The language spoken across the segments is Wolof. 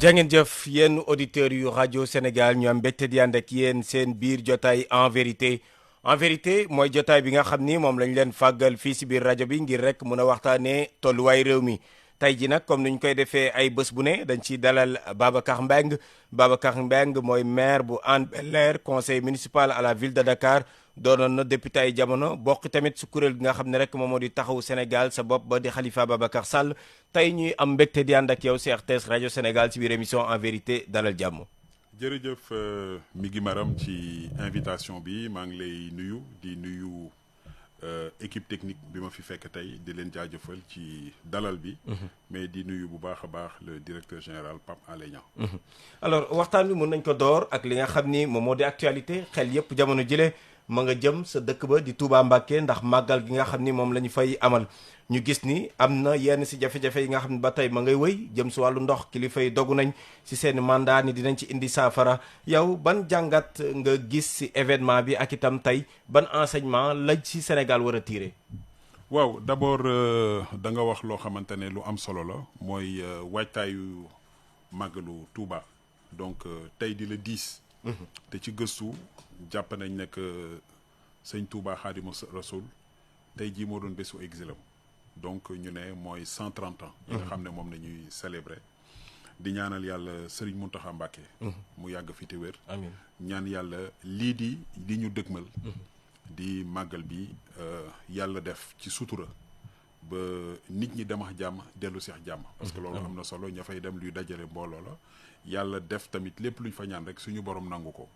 jàngeen jëf yéen auditeurs yu rajo Sénégal ñu am mbégte di ànd ak yéen seen biir jotaay en vérité mooy jotaay bi nga xam ni moom lañ leen fàggal fii si biir rajo bi ngir rek mun a waxtaanee tolluwaay réew mi tey ji nag comme ni ñu koy defee ay bés bu ne dañ ciy dalal Babacar Mbengue mooy maire bu Hann Bel-Air conseil municipal à la ville de Dakar doonoon na député ay jamono bokk tamit su kuréel gi nga xam ne rek moom moo di taxawu Sénégal sa bopp ba di Khalifa Babacar Sall tey ñuy am mbégte di ànd ak yow si RTS rajo Sénégal si biir émission en vérité dalal jàmm. jërëjëf mi ngi maram ci invitation bi maa ngi lay nuyu di nuyu équipe technique bi ma fi fekk tey di leen jaajëfal ci dalal bi. mais di nuyu bu baax a baax le directeur général Pape Alé Niang. alors waxtaan bi mën nañ ko door ak li nga xam ni moom moo di actualité xel yépp jamono jile ma nga jëm sa dëkk ba di Touba Mbacké ndax màggal gi nga xam ni moom la ñu fay amal ñu gis ni am na yenn si jafe-jafe yi nga xam ne ba tey ma ngay wëy jëm si wàllu ndox kilifa yi dogu nañ si seen mandat ni dinañ ci indi saafara yow ban jàngat nga gis si événement bi ak itam tey ban enseignement la ci Sénégal war a tirer. waaw d'abord da nga wax loo xamante ne lu am solo la mooy waajtaayu màggalu Touba donc tey di la 10. te ci gëstu jàpp nañ ne que sëñ Touba Xaadimu Rasul tey jii moo doon bésu exilam donc ñu ne mooy 130 ans. yi nga xam ne moom la ñuy célébrer di ñaanal yàlla Serigne Mountakha Mbacké. mu yàgg fi te wér. amiin ñaan yàlla lii di ñu dëgmal. di màggal bi yàlla def ci sutura ba nit ñi dem ak jàmm dellu si ak jàmm. parce que loolu am na solo ña fay dem luy dajale mbooloo la yàlla def tamit lépp luñ fa ñaan rek suñu borom nangu ko.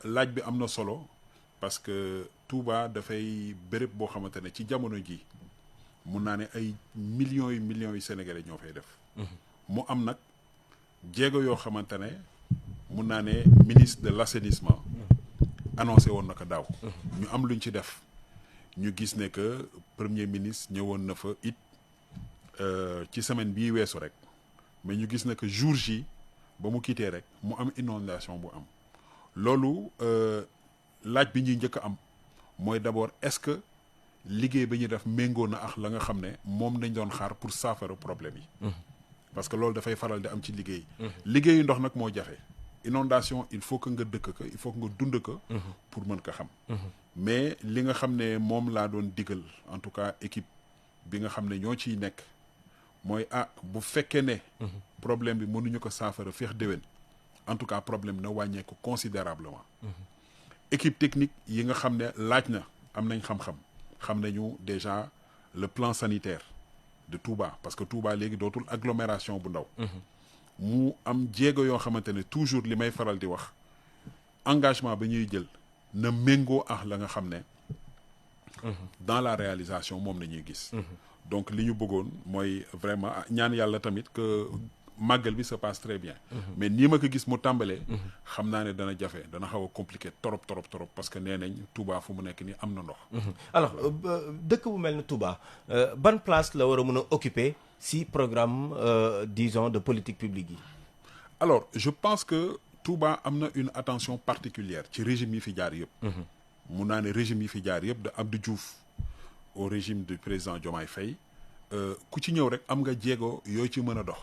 laaj bi am na solo parce que Touba dafay béréb boo xamante ne ci jamono ji mun naa ne ay millions yi sénégalais ñoo fay def. mu am nag jéego yoo xamante ne mun naa ne ministre de l'assainissement annoncé woon na ko daaw. ñu am luñ ci def ñu gis ne que premier ministre ñëwoon na fa it ci semaine bii weesu rek mais ñu gis ne que jour J ba mu quitté rek mu am inondation bu am loolu laaj bi ñuy njëkk a am mooy d'abord est-ce que liggéey bi ñuy def méngoo na ak la nga xam ne moom nañ doon xaar pour saafara problème yi. parce que loolu dafay faral di am ci liggéey. liggéeyu ndox nag moo jafe. inondation il faut que nga dëkk ko il faut que nga dund ko. pour mën ko xam. mais li nga xam ne moom laa doon digal en tout cas équipe bi nga xam ne ñoo ciy nekk mooy bu fekkee ne. problème bi mënuñu ko saafara féex déwén en tout cas problème na wàññeeku considérablement. équipe technique yi nga xam ne laaj na am nañ xam-xam xam nañu déjà le plan sanitaire de Touba parce que Touba léegi dootul agglomération bu ndaw. mu am jéego yoo xamante ne toujours li may faral di wax engagement ba ñuy jël na méngoo ak la nga xam ne dans la réalisation moom la ñuy gis. donc li ñu bëggoon mooy vraiment ñaan yàlla tamit que màggal bi se passe très bien. mais nii ma ko gis mu tàmbalee. xam naa ne dana jafe dana xaw a compliqué trop parce que nee nañ Touba fu mu nekk nii am na ndox. alors dëkk bu mel ni Touba ban place la war a mën a occuper si programme disons de politique publique yi. alors je pense que Touba am na une attention particulière ci régime yi fi jaar yëpp. mun naa ne régime yi fi jaar yëpp de Abdou Diouf au régime du président Diomaye Faye ku ci ñëw rek am nga jéego yooyu ci mën a dox.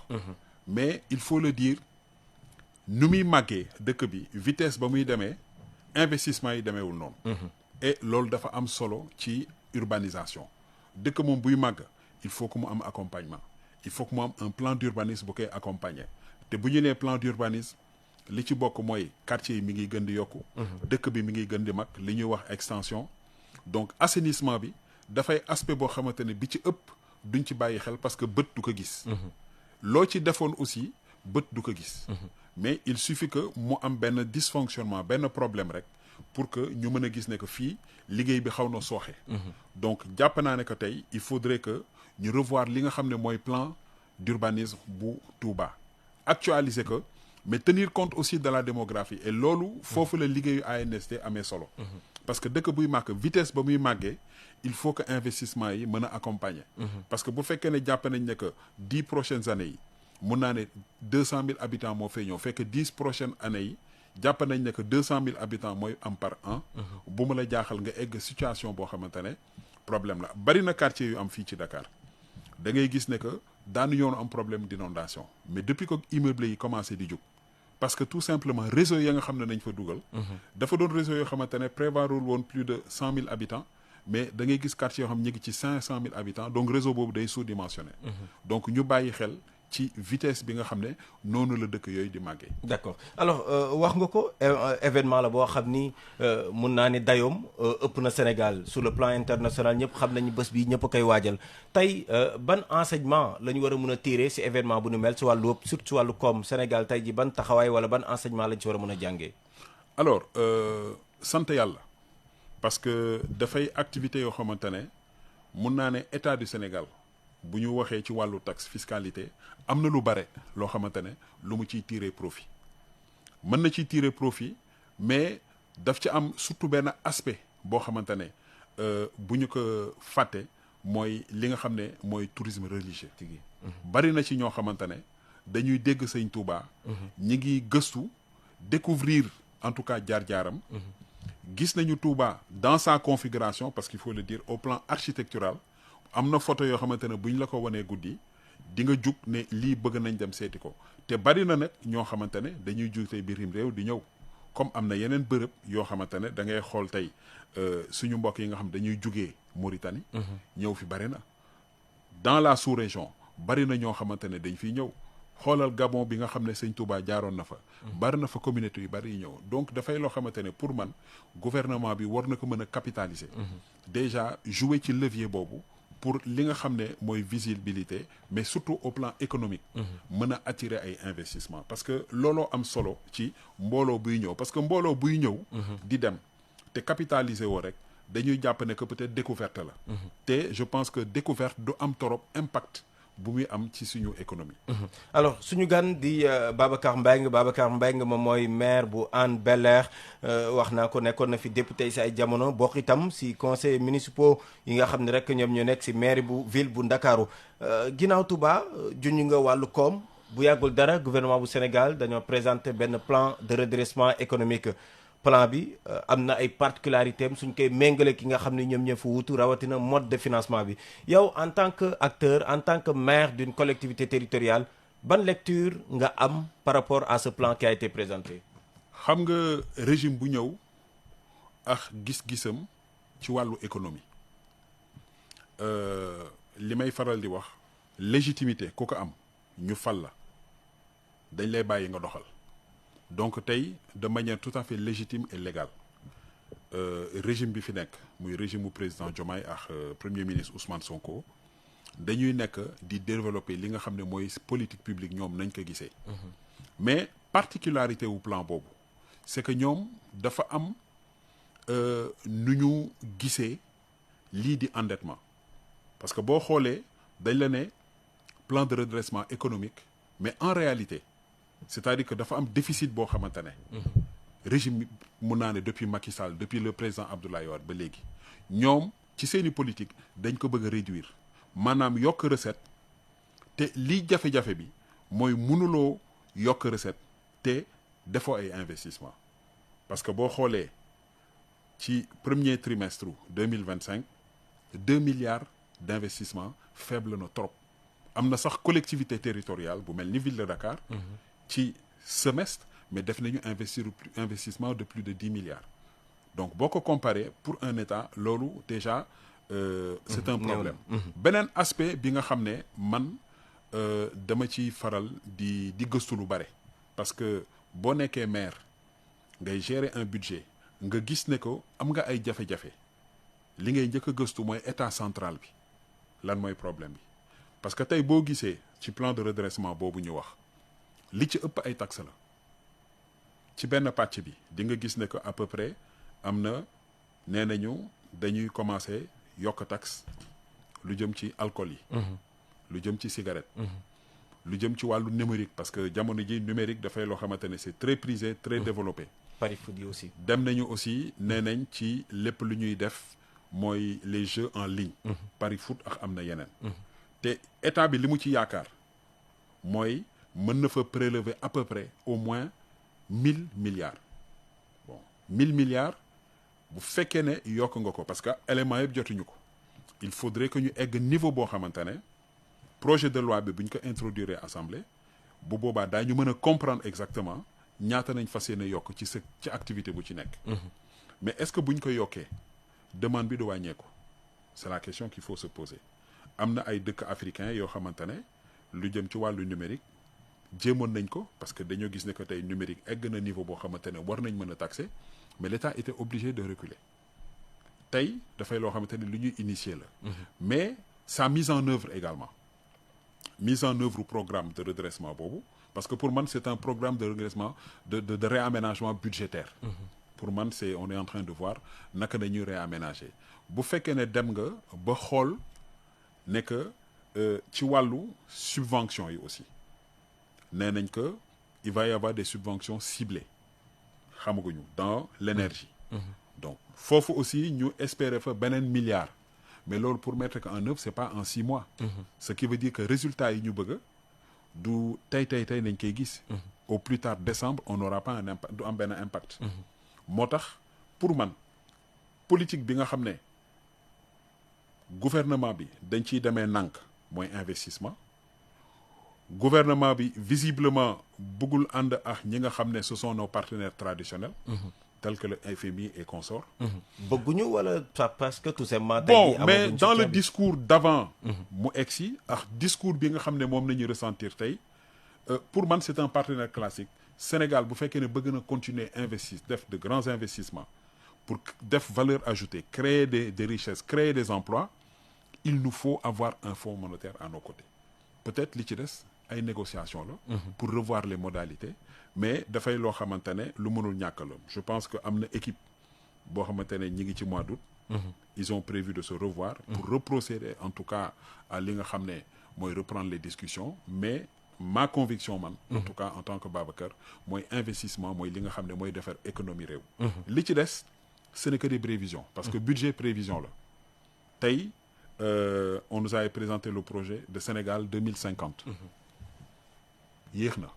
mais il faut le dire nu muy màggee dëkk bi vitesse ba muy demee investissement yi demeewul noonu. et loolu dafa am solo ci urbanisation dëkk moom buy màgg il faut que mu am accompagnement il faut que mu am un plan d'urbanisme bu koy accompagner te bu ñu nee plan d'urbanisme li ci bokk mooy quartier yi mi ngi gën di yokku. dëkk bi mi ngi gën di mag li ñuy wax extension donc assainissement bi dafay aspect boo xamante ne bi ci ëpp duñ ci bàyyi xel parce que bët du ko gis. loo ci defoon aussi bët du ko gis. mais il suffit que mu am benn dysfonctionnement benn problème rek pour que ñu mën a gis ne que fii liggéey bi xaw na sooxe. donc jàpp naa ne que tey il faudrait que ñu revoir li nga xam ne mooy plan d'urbanisme bu Touba actualiser ko mais tenir compte aussi de la démographie et loolu foofu la liggéeyu ANSD amee solo. parce que dëkk buy màgg vitesse ba muy màggee il faut que investissement yi mën a accompagner. parce que bu fekkee ne jàpp nañ ne que 10 prochaines années yi mun naa ne 200 000 habitants moo fay ñëw fekk 10 prochaines années yi jàpp nañ ne que 200 000 habitants mooy am par an. bu ma la jaaxal nga egg situation boo xamante ne problème la bari na quartier yu am fii ci Dakar da ngay gis ne que daanu yoonu am problème d'inondation mais depuis que immeuble yi commencé di jóg parce que tout simplement réseau ya nga xam ne nañ fa dugal dafa doon réseau yoo xamante ne prévoirul woon plus de 100 000 habitants mais da ngay gis quartier yoo xam ñu ngi ci 500 000 habitants donc réseau boobu day sous-dimensionné donc ñu bàyyi xel ci vitesse bi nga xam ne noonu la dëkk yooyu di màggee. d'accord alors wax nga ko événement la boo xam ni mun naa ne dayoom ëpp na Sénégal sur le plan international ñëpp xam nañu bés bi ñëpp a koy waajal tey ban enseignement la ñu war a mun a tirer ci événement bu nu mel ci wàllu surtout ci wàllu koom Sénégal tey ji ban taxawaay wala ban enseignement lañ ci war a mun a jàngee. alors sant yàlla parce que dafay activité yoo xamante ne mun naa ne état du Sénégal. bu ñu waxee ci wàllu taxe fiscalité am na lu bare loo xamante ne lu mu ciy tirer profit mën na ciy tirer profit mais daf ci am surtout benn aspect boo xamante ne bu ñu ko fàtte mooy li nga xam ne mooy tourisme religieux. bari na ci ñoo xamante ne dañuy dégg Sëñ Touba. ñi ngi gëstu découvrir en tout cas jaar-jaaram. gis nañu Touba dans sa configuration parce qu'il faut le dire au plan architectural. am na photo yoo xamante ne bu ñu la ko wanee guddi di nga jug ne lii bëgg nañ dem seeti ko te bari na nag ñoo xamante ne dañuy jug tey birim réew di ñëw comme am na yeneen bërëb yoo xamante ne da ngay xool tey suñu mbokk yi nga xam dañuy jugee Mauritanie. ñëw fi bari na dans la sous-région bari na ñoo xamante ne dañ fiy ñëw xoolal Gabon bi nga xam ne Sëñ Touba jaaroon na fa. bari na fa communauté yu bari yi ñëw donc dafay loo xamante ne pour man gouvernement bi war na ko mën a capitaliser. déjà jouer ci levier boobu. pour li nga xam ne mooy visibilité mais surtout au plan économique mën a attirer ay investissement parce que looloo am solo ci mbooloo buy ñëw parce que mbooloo buy ñëw di dem te capitaliser woo rek dañuy jàpp ne que peut-être découverte la te je pense que découverte du am torop impact bu muy am ci suñu économie. alors suñu gan di Babacar Mbengue moom mooy maire bu Hann Bel-Air wax naa ko nekkoon na fi député si ay jamono bokk itam si conseils municipaux yi nga xam ne rek ñoom ñoo nekk si maire bu ville bu Ndakaaru ginnaaw Touba junj nga wàllu koom bu yàggul dara gouvernement bu Sénégal dañoo présenté benn plan de redressement économique. plan bi am na ay particularités am suñ koy méngale ki nga xam ne ñoom ñoo fa wutu rawatina mode de financement bi yow en tant que acteur en tant que maire d'une collectivité territoriale ban lecture nga am par rapport à ce plan qui a été présenté. xam nga régime bu ñëw ak gis-gisam ci wàllu économie li may faral di wax légitimité ku ko am ñu fal la dañ lay bàyyi nga doxal. donc tey de manière tout à fait légitime et légale régime bi fi nekk muy régime mu président Diomaye ak premier ministre Ousmane Sonko dañuy nekk di développer li nga xam ne mooy politique publique ñoom nañ ko gisee. mais particularité wu plan boobu c'est que ñoom dafa am nu ñu gisee lii di endettement parce que boo xoolee dañ la ne plan de redressement économique mais en réalité. c'est-à-dire que dafa am déficit boo xamante ne régime mun naa ne depuis Macky Sall depuis le président Abdoulaye Wade ba léegi ñoom ci seeni politique dañ ko bëgg a réduire maanaam yokk recette te lii jafe-jafe bi mooy mënuloo yokk recette te defoo ay investissement parce que boo xoolee ci premier trimestre 2025 2 milliards d'investissement faible na trop am na sax collectivité territoriale bu mel ni ville de Dakar ci semestre mais def nañu investissement de plus de 10 milliards donc boo ko comparé pour un état loolu déjà c'est un problème beneen aspect bi nga xam ne man dama ci faral di gëstu lu bare parce que boo nekkee maire ngay gérer un budget nga gis ne ko am nga ay jafe-jafe li ngay njëkk a gëstu mooy état central bi lan mooy problème bi parce que tey boo gisee ci plan de redressement boobu ñu wax li ci ëpp ay taxe la ci benn pàcc bi di nga gis ne que à peu près am na nee nañu dañuy commencer yokk taxe lu jëm ci alcool yi lu jëm ci cigarette lu jëm ci wàllu numérique parce que jamono ji numérique dafay loo xamante ne c'est très prisé très développé pari foot yi aussi dem nañu aussi nee nañ ci lépp lu ñuy def mooy les jeux en ligne pari foot ak am na yeneen te état bi li mu ci yaakaar mooy mën na fa prélever à peu près au moins 1000 milliards bon 1000 milliards bu fekkee ne yokk nga ko parce que éléments yëpp jotuñu ko il faudrait que ñu egg niveau boo xamante ne projet de loi bi bu ñu ko introduire assemblée bu boobaa daañu mën a comprendre exactement ñaata nañ fas yéene yokk ci activité bu ci nekk. mais est-ce que bu ñu ko yokkee demande bi du wàññeeku c'est la question qu'il faut se poser. am na ay dëkk africains yoo xamante ne lu jëm ci wàllu numérique jéemoon nañ ko parce que dañoo gis ne que tey numérique egg na niveau boo xamante ne war nañ mën a taxer mais l'État était obligé de reculer tey dafay loo xamante ne lu ñuy initier la. mais sa mise en œuvre également mise en œuvre programme de redressement boobu parce que pour man c'est un programme de redressement de réaménagement budgétaire. pour man on est en train de voir naka dañuy réaménager bu fekkee ne dem nga ba xool ne que ci wàllu subvention yi aussi nee nañ que il va y avoir des subventions ciblées xamaguñu dans l'énergie. donc foofu aussi ñu espérer fa beneen milliard mais loolu pour mettre que en œuvre c'est pas en 6 mois. ce qui veut dire que résultat yi ñu bëgg du tey nañ koy gis. au plus tard décembre on n'aura pas un impact du am benn impact. moo tax pour man politique bi nga xam ne gouvernement bi dañ ciy demee nànk mooy investissement gouvernement bi visiblement bëggul ànd ak ñi nga xam ne ce sont nos partenaires traditionnels. tels que le FMI et consorts. bëgguñu wala parce que tout simplement. bon mais dans le discours d'avant. mu egsi ak discours bi nga xam ne moom nañu ressentir tey pour man c'est un partenaire classique. Sénégal bu fekkee ne bëgg na continuer investir def de grands investissements pour def valeur ajoutée créer des richesses créer des emplois il nous faut avoir un fonds monétaire à nos côtés peut-être li ci des ay négociations la pour revoir les modalités mais dafay loo xamante ne lu mënul ñàkk la je pense que am na équipe boo xamante ne ñi ngi ci mois d'août ils ont prévu de se revoir pour reprocéder en tout cas à li nga xam ne mooy reprendre les discussions mais ma conviction man en tout cas en tant que Babacar mooy investissement mooy li nga xam ne mooy defar économie réew li ci des ce n'est que des prévisions parce que budget prévision la tey on nous avait présenté le projet de Sénégal 2050 yéex na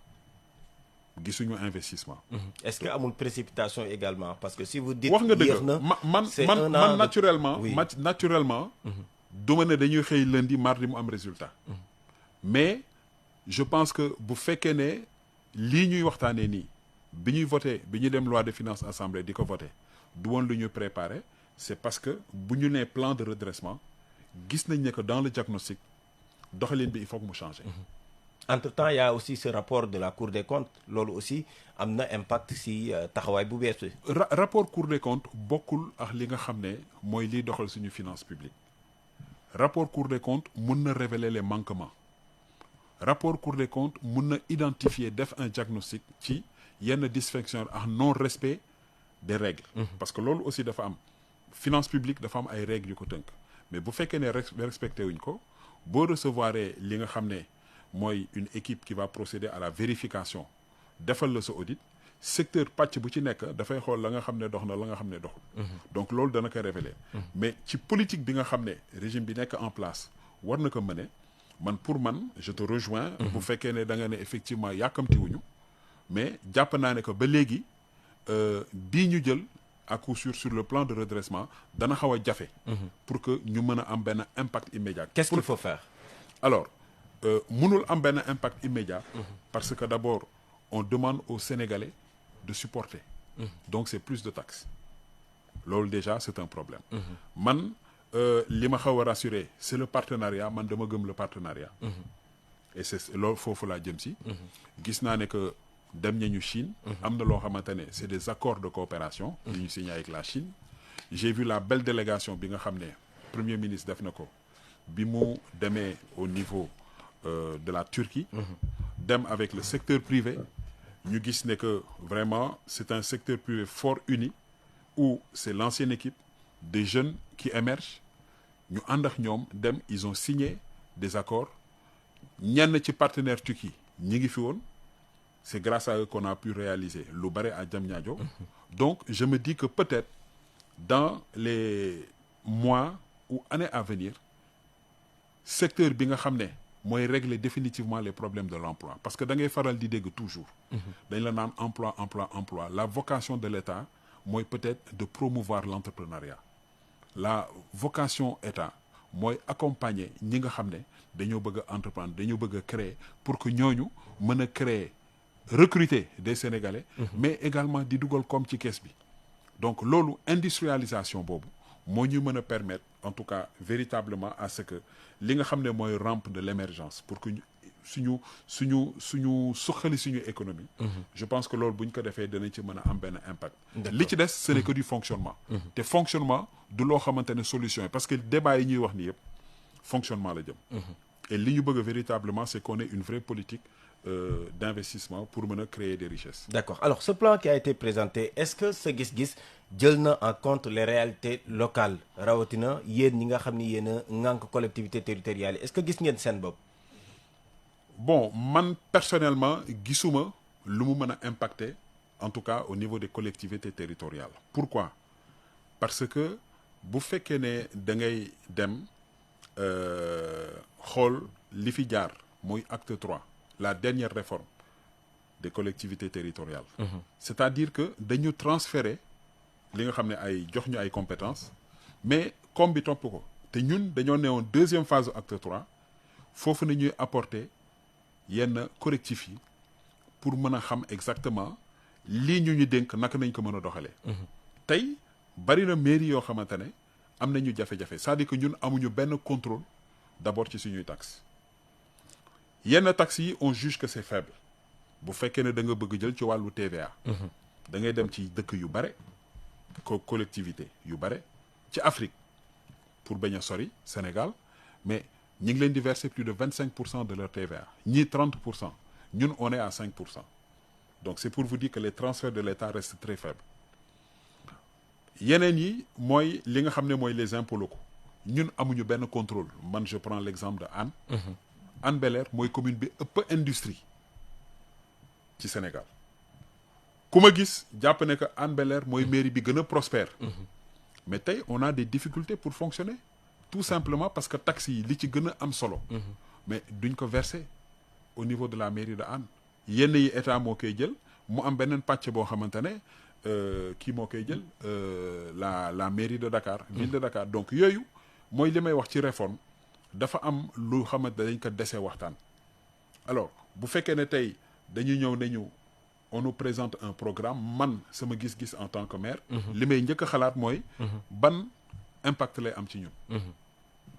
gisuñu investissement est-ce que amul précipitation également parce que si vous dites wax nga yéex dëgg na man naturellement du ma ne dañuy xëy lundi mardi mu am résultat mais je pense que bu fekkee ne lii ñuy waxtaanee nii bi ñuy voté bi ñuy dem loi de finances assemblée di ko voté du woon lu ñu préparé c'est parce que bu ñu nee plan de redressement gis nañ ne que dans le diagnostic doxalin bi il faut que mu changer. entre-temps il y a aussi ce rapport de la Cour des comptes loolu aussi am na impact si taxawaay bu bees bi. rapport Cour des comptes bokkul ak li nga xam ne mooy liy doxal suñu finance publique rapport Cour des comptes mun na révéler les manquements. rapport Cour des comptes mun na identifier def un diagnostic ci yenn dysfonction ak non respect des règles parce que loolu aussi dafa am finance publique dafa am ay règles yu ko tënk mais bu fekkee ne respecté wuñ ko boo recevoir li nga xam ne mooy une équipe qui va procéder à la vérification defal la sa audit secteur pàcc bu ci nekk dafay xool la nga xam ne dox na la nga xam ne doxul donc loolu dana ko révéler mais ci politique bi nga xam ne régime bi nekk en place war na ko mener man pour man je te rejoins bu fekkee ne da nga ne effectivement yàkkamtiwuñu mais jàpp naa ne que ba léegi bii ñu jël à coup sûr sur le plan de redressement dana xaw a jafe pour que ñu mën a am benn impact immédiat. Qu'est-ce qu'il faut faire? Alors mënul am benn impact immédiat parce que d'abord on demande aux Sénégalais de supporter donc c'est plus de taxes loolu déjà c'est un problème man li ma xaw a rassurer c'est le partenariat man dama gëm le partenariat et c'est loolu foofu laa jëm si gis naa ne que dem nañu Chine am na loo xamante ne c'est des accords de coopération li ñu signé avec la Chine j'ai vu la belle délégation bi nga xam ne premier ministre def na ko bi mu demee au niveau de la Turquie dem avec le secteur privé ñu gis ne que vraiment c'est un secteur privé fort uni où c'est l'ancienne équipe des jeunes qui émergent ñu ànd ak ñoom dem ils ont signé des accords ñenn ci partenaires turcs ñi ngi fi woon c'est grâce à eux qu'on a pu réaliser lu bare à Diamniadio donc je me dis que peut-être dans les mois ou années à venir secteur bi nga xam ne mooy régler définitivement les problèmes de l'emploi parce que da ngay faral di dégg toujours dañ la naan emploi la vocation de l'État mooy peut-être de promouvoir l'entrepreneuriat la vocation État mooy accompagner ñi nga xam ne dañoo bëgg a entreprendre dañoo bëgg a créer pour que ñooñu mën a créer recruter des Sénégalais mais également di dugal comme ci kees bi donc loolu industrialisation boobu moo ñu mën a permettre en tout cas véritablement à ce que li nga xam ne mooy rampe de l'émergence pour que suñu suqali suñu économie je pense que loolu bu ñu ko defee danañ ci mën a am benn impact li ci des ce n'est que du fonctionnement te fonctionnement du loo xamante ne solution yi parce que débat yi ñuy wax ni yëpp fonctionnement la jëm et li ñu bëgg véritablement c'est qu'on ait une vraie politique d'investissement pour mën a créer des richesses. D'accord. Alors ce plan qui a été présenté est-ce que sa gis-gis jël na en compte les réalités locales rawatina yéen ñi nga xam ni yéen a ŋànk collectivité territoriale yi est-ce que gis ngeen seen bopp. Bon man personnellement gisuma lu mu mën a impacter en tout cas au niveau des collectivités territoriales. Pourquoi? Parce que bu fekkee ne da ngay dem xool li fi jaar mooy acte 3 la dernière réforme des collectivités territoriales. C'est-à-dire que dañu transférer li nga xam ne ay jox ñu ay compétences mais comme bi topp ko te ñun dañoo newoon deuxième phase acte 3 foofu na ñuy apporter yenn correctifs yi pour mën a xam exactement lii ñu dénk naka nañ ko mën a doxalee. tey bari na mairie yoo xamante ne am nañu jafe-jafe c'est-à-dire que ñun amuñu benn contrôle d'abord ci suñuy taxes yenn taxes yi on juge que c'est faible bu fekkee ne da nga bëgg jël ci wàllu TVA. da ngay dem ci dëkk yu bare collectivité yu bare ci Afrique pour bañ a sori Sénégal mais ñi ngi leen di verser plus de 25% de leur TVA ñii 30% ñun on est à 5%. Donc c'est pour vous dire que les transferts de l'État restent très faibles yeneen yi mooy li nga xam ne mooy les impôts locaux ñun amuñu benn contrôle man je prends l'exemple de Hann. Hann Bel-Air mooy commune bi ëpp industrie ci Sénégal ku ma gis jàpp ne que Hann Bel-Air mooy mairie bi gën a prospère. mais tey on a des difficultés pour fonctionner tout simplement parce que taxes yi li ci gën a am solo. mais duñ ko verser au niveau de la mairie de Hann. yenn yi état moo koy jël mu am beneen pàcc boo xamante ne kii moo koy jël la mairie de Dakar. ville de Dakar donc yooyu mooy li may wax ci réforme dafa am lu xamante dañ ko dese waxtaan. alors bu fekkee ne tey dañuy ñëw ne ñu on nous présente un programme man sama gis-gis en tant que maire. li may njëkk a xalaat mooy. ban impact lay am ci ñun.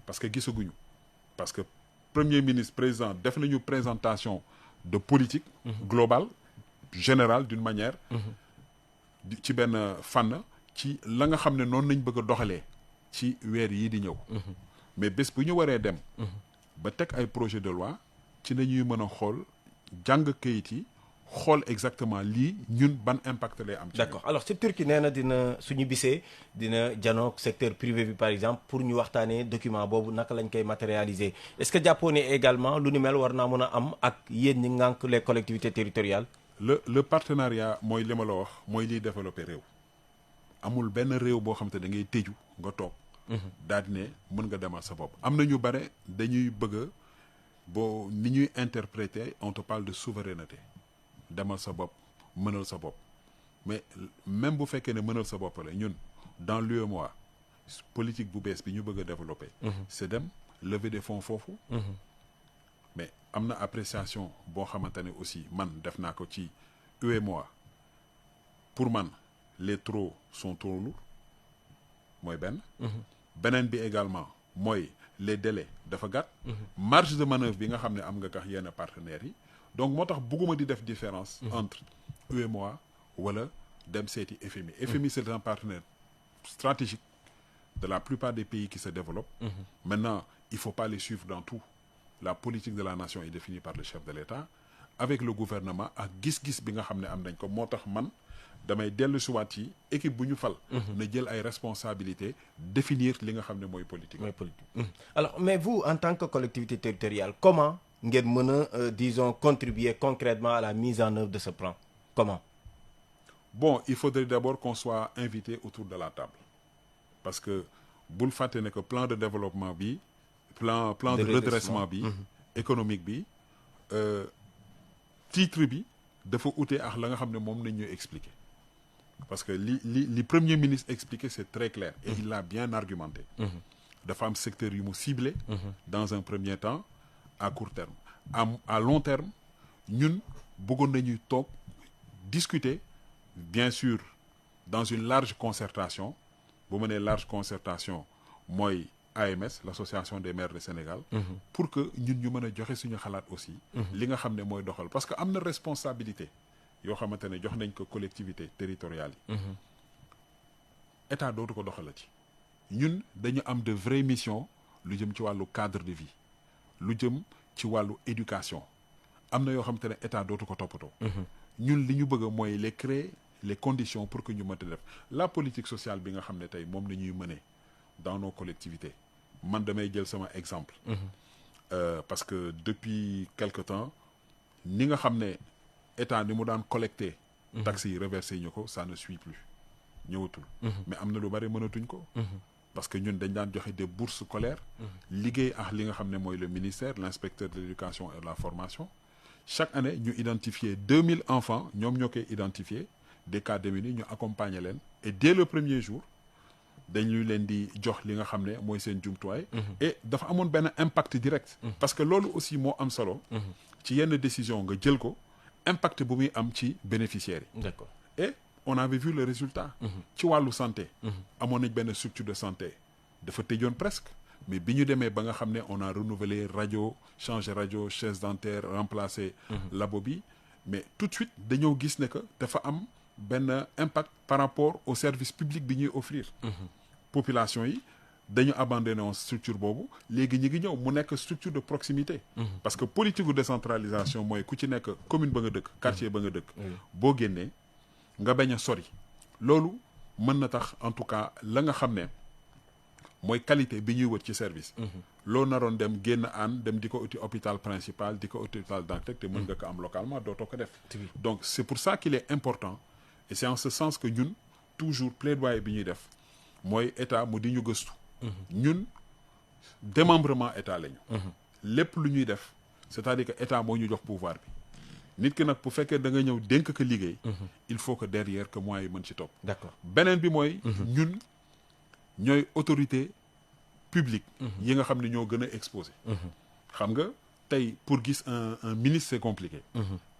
parce que gisaguñu parce que premier ministre président def nañu présentation. de politique globale générale d'une manière ci benn fànn ci la nga xam ne noonu nañ bëgg a doxalee ci weer yii di ñëw mais bés bu ñu waree dem ba teg ay projet de loi ci nañuy mën a xool jàng kayit yi xool exactement lii ñun ban impact lay am ci d'accord alors si Turquie nee na dina suñu bisee dina janook secteur privé bi par exemple pour ñu waxtaanee document boobu naka lañ koy matérialiser est-ce que jàppoo ne également lu ni mel war naa mën a am ak yéen ñi ngànk les collectivités territoriales. le partenariat mooy li ma la wax mooy liy développer réew amul benn réew boo xam te da ngay tëju nga toog daal di ne mën nga demal sa bopp am na ñu bare dañuy bëgg a boo ni ñuy interpréter on te parle de souveraineté demal sa bopp mënal sa bopp mais même bu fekkee ne mënal sa bopp la ñun dans l'UEMOA politique bu bees bi ñu bëgg a développer c'est dem lever des fonds foofu mais am na appréciation boo xamante ne aussi man def naa ko ci UEMOA pour man les trop sont trop lourds mooy beneen bi également mooy les délais dafa gàtt marge de manœuvre bi nga xam ne am nga kax yenn partenaires yi donc moo tax bugguma di def différence entre UEMOA wala dem seeti FMI. FMI c'est un partenaire stratégique de la plupart des pays qui se développent. Maintenant il faut pas les suivre dans tout. La politique de la nation est définie par le chef de l'État avec le gouvernement ak gis-gis bi nga xam ne am nañ ko moo tax man damay dellu siwaat yi équipe bu ñu fal na jël ay responsabilités définir li nga xam ne mooy politique. Alors mais vous en tant que collectivité territoriale comment ngeen mën a disons contribuer concrètement à la mise en œuvre de ce plan comment? Bon il faudrait d'abord qu'on soit invité autour de la table parce que bul fàtte ne que plan de développement bi plan de redressement bi économique bi titre bi dafa ute ak la nga xam ne moom nañ ñuy expliquer parce que li premier ministre expliqué c'est très clair et il l'a bien argumenté dafa am secteur yu mu ciblé dans un premier temps à court terme à long terme ñun bëggoon nañuy toog discuter bien sûr dans une large concertation bu ma nee large concertation mooy AMS l'association des maires du Sénégal pour que ñun ñu mën a joxe suñu xalaat aussi li nga xam ne mooy doxal parce que am na responsabilité yoo xamante ne jox nañ ko collectivité territoriale yi état dootu ko doxala ci ñun dañu am de vraies missions lu jëm ci wàllu cadre de vie lu jëm ci wàllu éducation am na yoo xamante ne état dootu ko toppatoo ñun li ñu bëgg mooy les créer les conditions pour que ñu mën a def la politique sociale bi nga xam ne tey moom la ñuy mener dans nos collectivités man damay jël sama exemple parce que depuis quelque temps ni nga xam ne état ni mu daan collecter taxes yi reversé ñu ko ça ne suit plus ñëwatul mais am na lu bari mënatuñ ko parce que ñun dañ daan joxe des bourses scolaires liggéey ak li nga xam ne mooy le ministère l'inspecteur de l'éducation et de la formation chaque année ñu identifier 2000 enfants ñoom ñoo koy identifier des cas démunis ñu accompagner leen et dès le premier jour dañu leen di jox li nga xam ne mooy seen jumtuwaay et dafa amoon benn impact direct parce que loolu aussi moo am solo ci yenn décision nga jël ko impact bu muy am ci bénéficiaires yi d'accord et on avait vu le résultat ci wàllu santé amoon nañ benn structure de santé dafa tëjoon presque mais bi ñu demee ba nga xam ne on a renouvelé radio changé radio chaise dentaire remplacé labo bi mais tout de suite dañoo gis ne que dafa am benn impact par rapport au service public bi ñuy offrir population yi dañu abandonné woon structure boobu léegi ñi ngi ñëw mu nekk structure de proximité parce que politique de décentralisation mooy ku ci nekk commune ba nga dëkk quartier ba nga dëkk boo génnee nga bañ a sori loolu mën na tax en tout cas la nga xam ne mooy qualité bi ñuy wër ci service loo naroon dem génn aan dem di ko uti hôpital principal di ko hôpital Dantec te mën nga ko am localement dootoo ko def donc c'est pour ça qu'il est important et c'est en ce sens que ñun toujours plaidoyer bi ñuy def mooy état mu di ñu gëstu ñun démembrement état lañu lépp lu ñuy def c'est-à-dire que état moo ñu jox pouvoir bi nit ki nag bu fekkee da nga ñëw dénk ko liggéey il faut que derrière que moyens yi mën ci topp d'accord beneen bi mooy ñun ñooy autorité publique yi nga xam ne ñoo gën a exposé xam nga tey pour gis un ministre c'est compliqué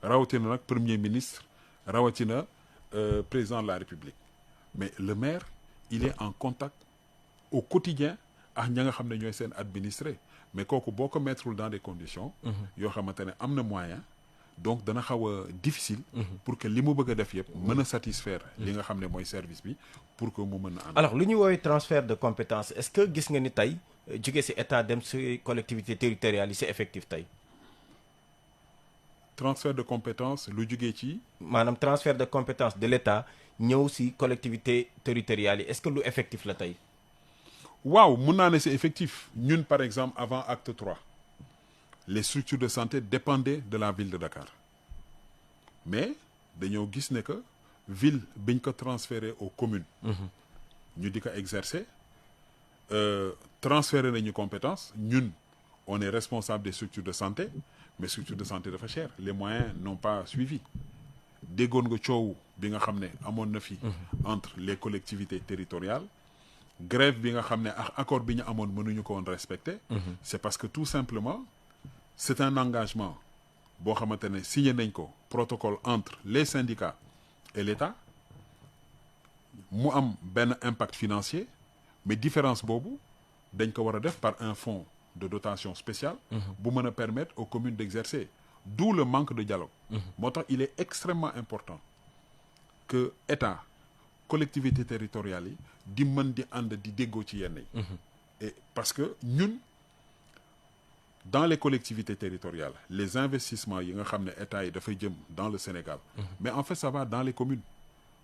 rawatina nag premier ministre rawatina président de la République mais le maire il est en contact au quotidien ak ña nga xam ne ñooy seen administré mais kooku boo ko mettrul dans des conditions yoo xamante ne am na moyen donc dana xaw a difficile pour que li mu bëgg a def yëpp mën a satisfaire li nga xam ne mooy service bi pour que mu mën a ànd. alors lu ñuy woowee transfert de compétences est-ce que gis nga ni tey jóge ci état dem ci collectivité territoriale yi c'est effectif tey transfert de compétences lu jógee ci maanaam transfert de compétences de l'état ñëw ci collectivité territoriale yi est-ce que lu effectif la tey waaw mun naa ne c'est effectif ñun par exemple avant acte 3 les structures de santé dépendaient de la ville de Dakar mais dañoo gis ne que ville biñ ko transféré aux communes ñu di ko exercer transféré nañu compétence ñun on est responsable des structures de santé mais structures de santé dafa cher les moyens n'ont pas suivi déggoon nga coow bi nga xam ne amoon na fi entre les collectivités territoriales grève bi nga xam ne ak accord bi ñu amoon mënuñu ko woon respecter c'est parce que tout simplement c'est un engagement boo xamante ne signé nañ ko protocole entre les syndicats et l'État mu am benn impact financier mais différence boobu dañ ko war a def par un fonds de dotation spéciale bu mën a permettre aux communes d'exercer d'où le manque de dialogue moo tax il est extrêmement important que État collectivités territoriales yi di mën di ànd di déggoo ci yenn yi et parce que ñun dans les collectivités territoriales les investissements yi nga xam ne état yi dafay jëm dans le Sénégal mais en fait ça va dans les communes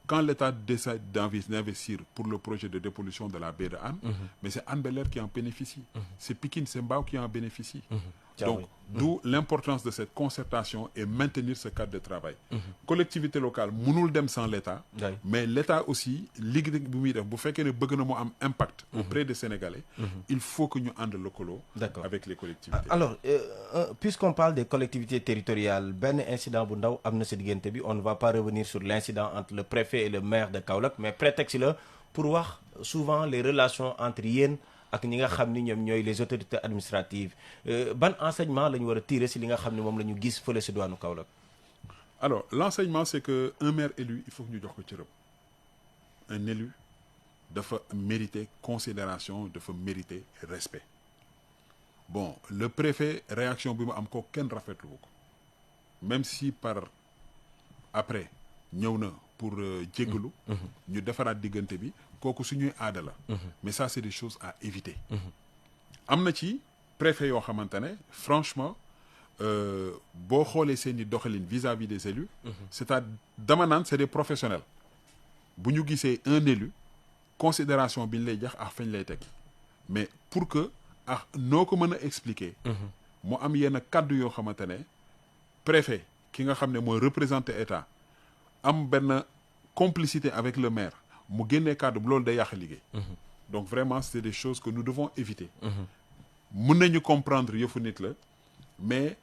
quand l'État décide d'investir pour le projet de dépollution de la baie de Hann mais c'est Hann Bel-Air qui en bénéficie c'est Pikine c'est Mbao qui en bénéficie donc d'où l'importance de cette concertation et maintenir ce cadre de travail collectivité locale mënul dem sans l'État mais l'État aussi liggéey bu muy def bu fekkee ne bëgg na mu am impact auprès des Sénégalais il faut que ñu ànd lëkkaloo avec les collectivités alors puisqu'on parle des collectivités territoriales benn incident bu ndaw am na si diggante bi on ne va pas revenir sur l'incident entre le préfet et le maire de Kaolack mais prétexte la pour wax souvent les relations entre yéen ak ñi nga xam ni ñoom ñooy les autorités administratives ban enseignement la ñu war a tirer si li nga xam ne moom la ñu gis fële si diwaanu Kaolack. Alors l'enseignement c'est que un maire élu il faut que ñu jox ko cëram. Un élu dafa mériter considération dafa mériter respect. Bon le préfet réaction bi mu am ko kenn rafetlu ko même si par après ñëw na pour jéggalu ñu defaraat diggante bi kooku suñuy aada la mais ça c'est des choses à éviter am na ci préfet yoo xamante ne franchement boo xoolee seen i doxalin vis-à-vis des élus c'est-à-dire dama naan c'est des professionnels bu ñu gisee un élu considération bi ñu lay jox ak fañ lay teg mais pour que noo ko mën a expliquer mu am yenn kàddu yoo xamante ne préfet ki nga xam ne mooy représenter état am benn complicité avec le maire mu génnee kàddu loolu day yàq liggéey donc vraiment c'est des choses que nous devons éviter mën nañu comprendre yëfu nit la mais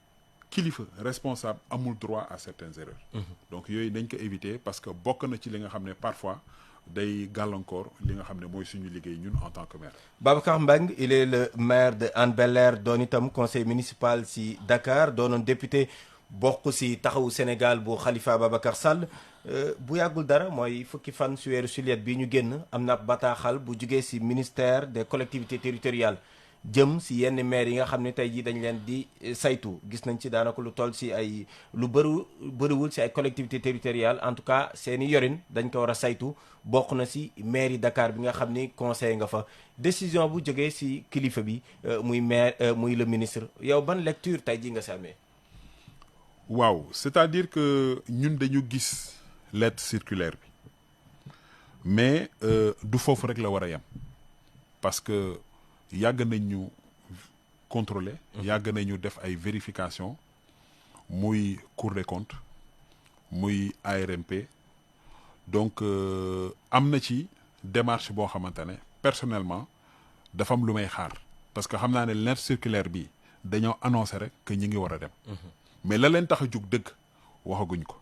kilifa responsable amul droit à certaines erreurs donc yooyu dañ ko éviter parce que bokk na ci li nga xam ne parfois day gàllankoor li nga xam ne mooy suñu liggéey ñun en tant que maire. Babacar Mbengue il est le maire de Hann Bel-Air doon itam conseil municipal si Dakar doonoon député bokk si taxawu Sénégal bu Khalifa Babacar Sall bu yàggul dara mooy fukki fan si weeru juillet bi ñu génn am na bataaxal bu jugee si ministère des collectivités territoriales jëm si yenn maire yi nga xam ne tey jii dañ leen di saytu gis nañ ci daanaka lu toll si ay lu bëriwul si ay collectivités territoriales en tout cas seeni yorin dañ ko war a saytu bokk na si maire yi Dakar bi nga xam ni conseil nga fa décision bu jógee si kilifa bi muy maire muy le ministre yow ban lecture tey jii nga si amee. waaw c'est-à-dire que ñun dañu gis lettre circulaire bi mais du foofu rek la war a yem parce que yàgg nañ ñu contrôler yàgg nañu def ay vérification muy Cour des comptes muy ARMP donc am na ci démarche boo xamante ne personnellement dafa am lu may xaar parce que xam naa ne lettre circulaire bi dañoo annoncé rek que ñi ngi war a dem mais la leen tax a jug dëgg waxaguñ ko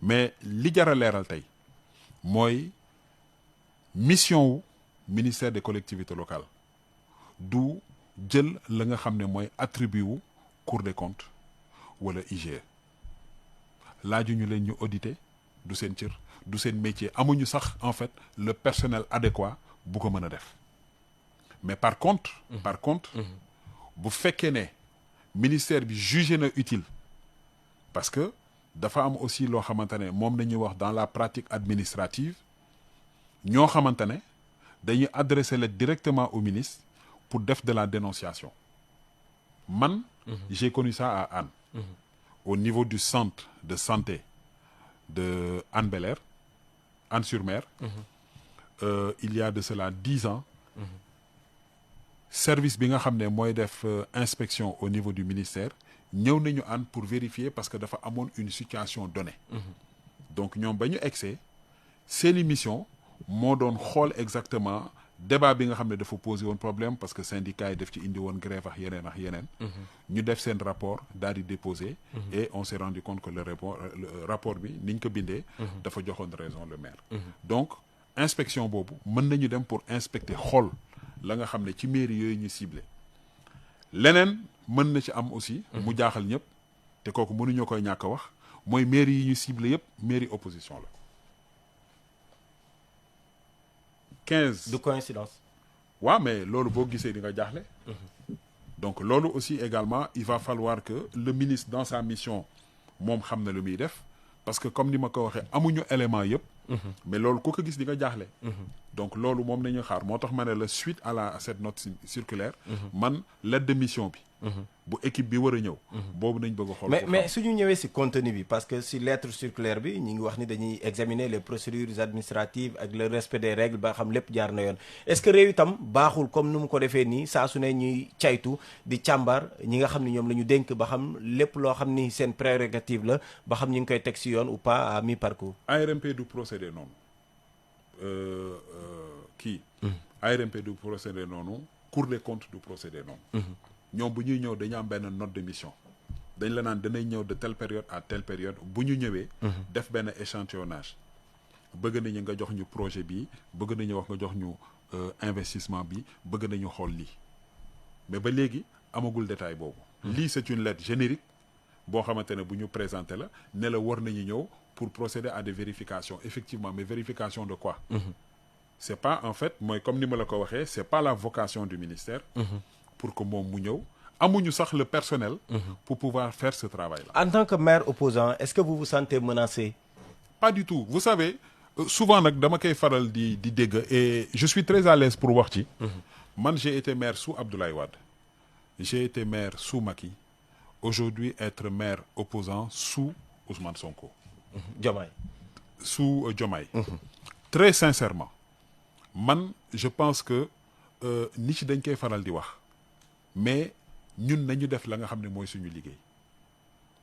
mais li jar a leeral tey mooy mission wu ministère des collectivités locales du jël la nga xam ne mooy attribut wu Cour des comptes wala IGE laaju ñu leen ñu auditer du seen cër du seen métier amuñu sax en fait le personnel adéquat bu ko mën a def mais par contre bu fekkee ne ministère bi jugé na utile parce que dafa am aussi loo xamante ne moom nañuy wax dans la pratique administrative ñoo xamante ne dañuy adresser lettre directement au ministre pour def de la dénonciation man j'ai connu ça à Hann au niveau du centre de santé de Hann Bel-Air Hann-sur-Mer il y a de cela 10 ans service bi nga xam ne mooy def inspection au niveau du ministère ñëw nañu Hann pour vérifier parce que dafa amoon une situation donnée donc ñoom ba ñu egsee seeni mission moo doon xool exactement débat bi nga xam ne dafa posé woon problème parce que syndicat yi def ci indi woon grève ak yeneen ñu def seen rapport daal di déposer et on s'est rendu compte que le rapport bi niñ ko bindee dafa joxoon raison le maire donc inspection boobu mën nañu dem pour inspecter xool la nga xam ne ci mairie yooyu ñu ciblé leneen mën na ci am aussi mu jaaxal ñëpp te kooku mënuñoo koy ñàkk a wax mooy mairie yi ñu ciblé yëpp mairie opposition la 15 du coïncidence. waaw mais loolu boo gisee di nga jaaxle donc loolu aussi également il va falloir que le ministre dans sa mission moom xam na lu muy def parce que comme ni ma ko waxee amuñu élément yëpp mais loolu ku ko gis di nga jaaxle donc loolu moom nañu xaar moo tax ma ne la suite à cette note circulaire man lettre de mission bi bu équipe bi war a ñëw boobu nañ bëgg a xool mais suñu ñëwee si contenu bi parce que si lettre circulaire bi ñu ngi wax ni dañuy examiner les procédures administratives ak le respect des règles ba xam lépp jaar na yoon est-ce que réew itam baaxul comme nu mu ko defee nii saa su ne ñuy caytu di càmbar ñi nga xam ne ñoom la ñu dénk ba xam lépp loo xam ni seen prérogative la ba xam ñu ngi koy teg si yoon ou pas à mi-parcours. ARMP du procédé noonu ARMP du procédé noonu Cour des comptes du procédé noonu ñoom bu ñuy ñëw dañu am benn note de mission dañ la naan danañ ñëw de telle période à telle période bu ñu ñëwee def benn échantillonnage bëgg nañu nga jox ñu projet bii bëgg nañu wax nga jox ñu investissement bi bëgg nañu xool lii mais ba léegi amagul détail boobu. lii c'est une lettre générique boo xamante ne bu ñu présenté la ne la war nañu ñëw pour procéder à des vérifications effectivement mais vérification de quoi. C'est pas en fait mooy comme ni ma la ko waxee c'est pas la vocation du ministère. pour que moom mu ñëw amuñu sax le personnel. pour pouvoir faire ce travail-là. En tant que maire opposant est-ce que vous vous sentez menacé? Pas du tout vous savez souvent nag dama koy faral di dégg et je suis très à l'aise pour wax ci. man j'ai été maire sous Abdoulaye Wade. j'ai été maire sous Macky. aujourd'hui être maire opposant sous Ousmane Sonko. Diomaye. sous Diomaye. très sincèrement man je pense que nit ci dañ koy faral di wax mais ñun nañu def la nga xam ne mooy suñu liggéey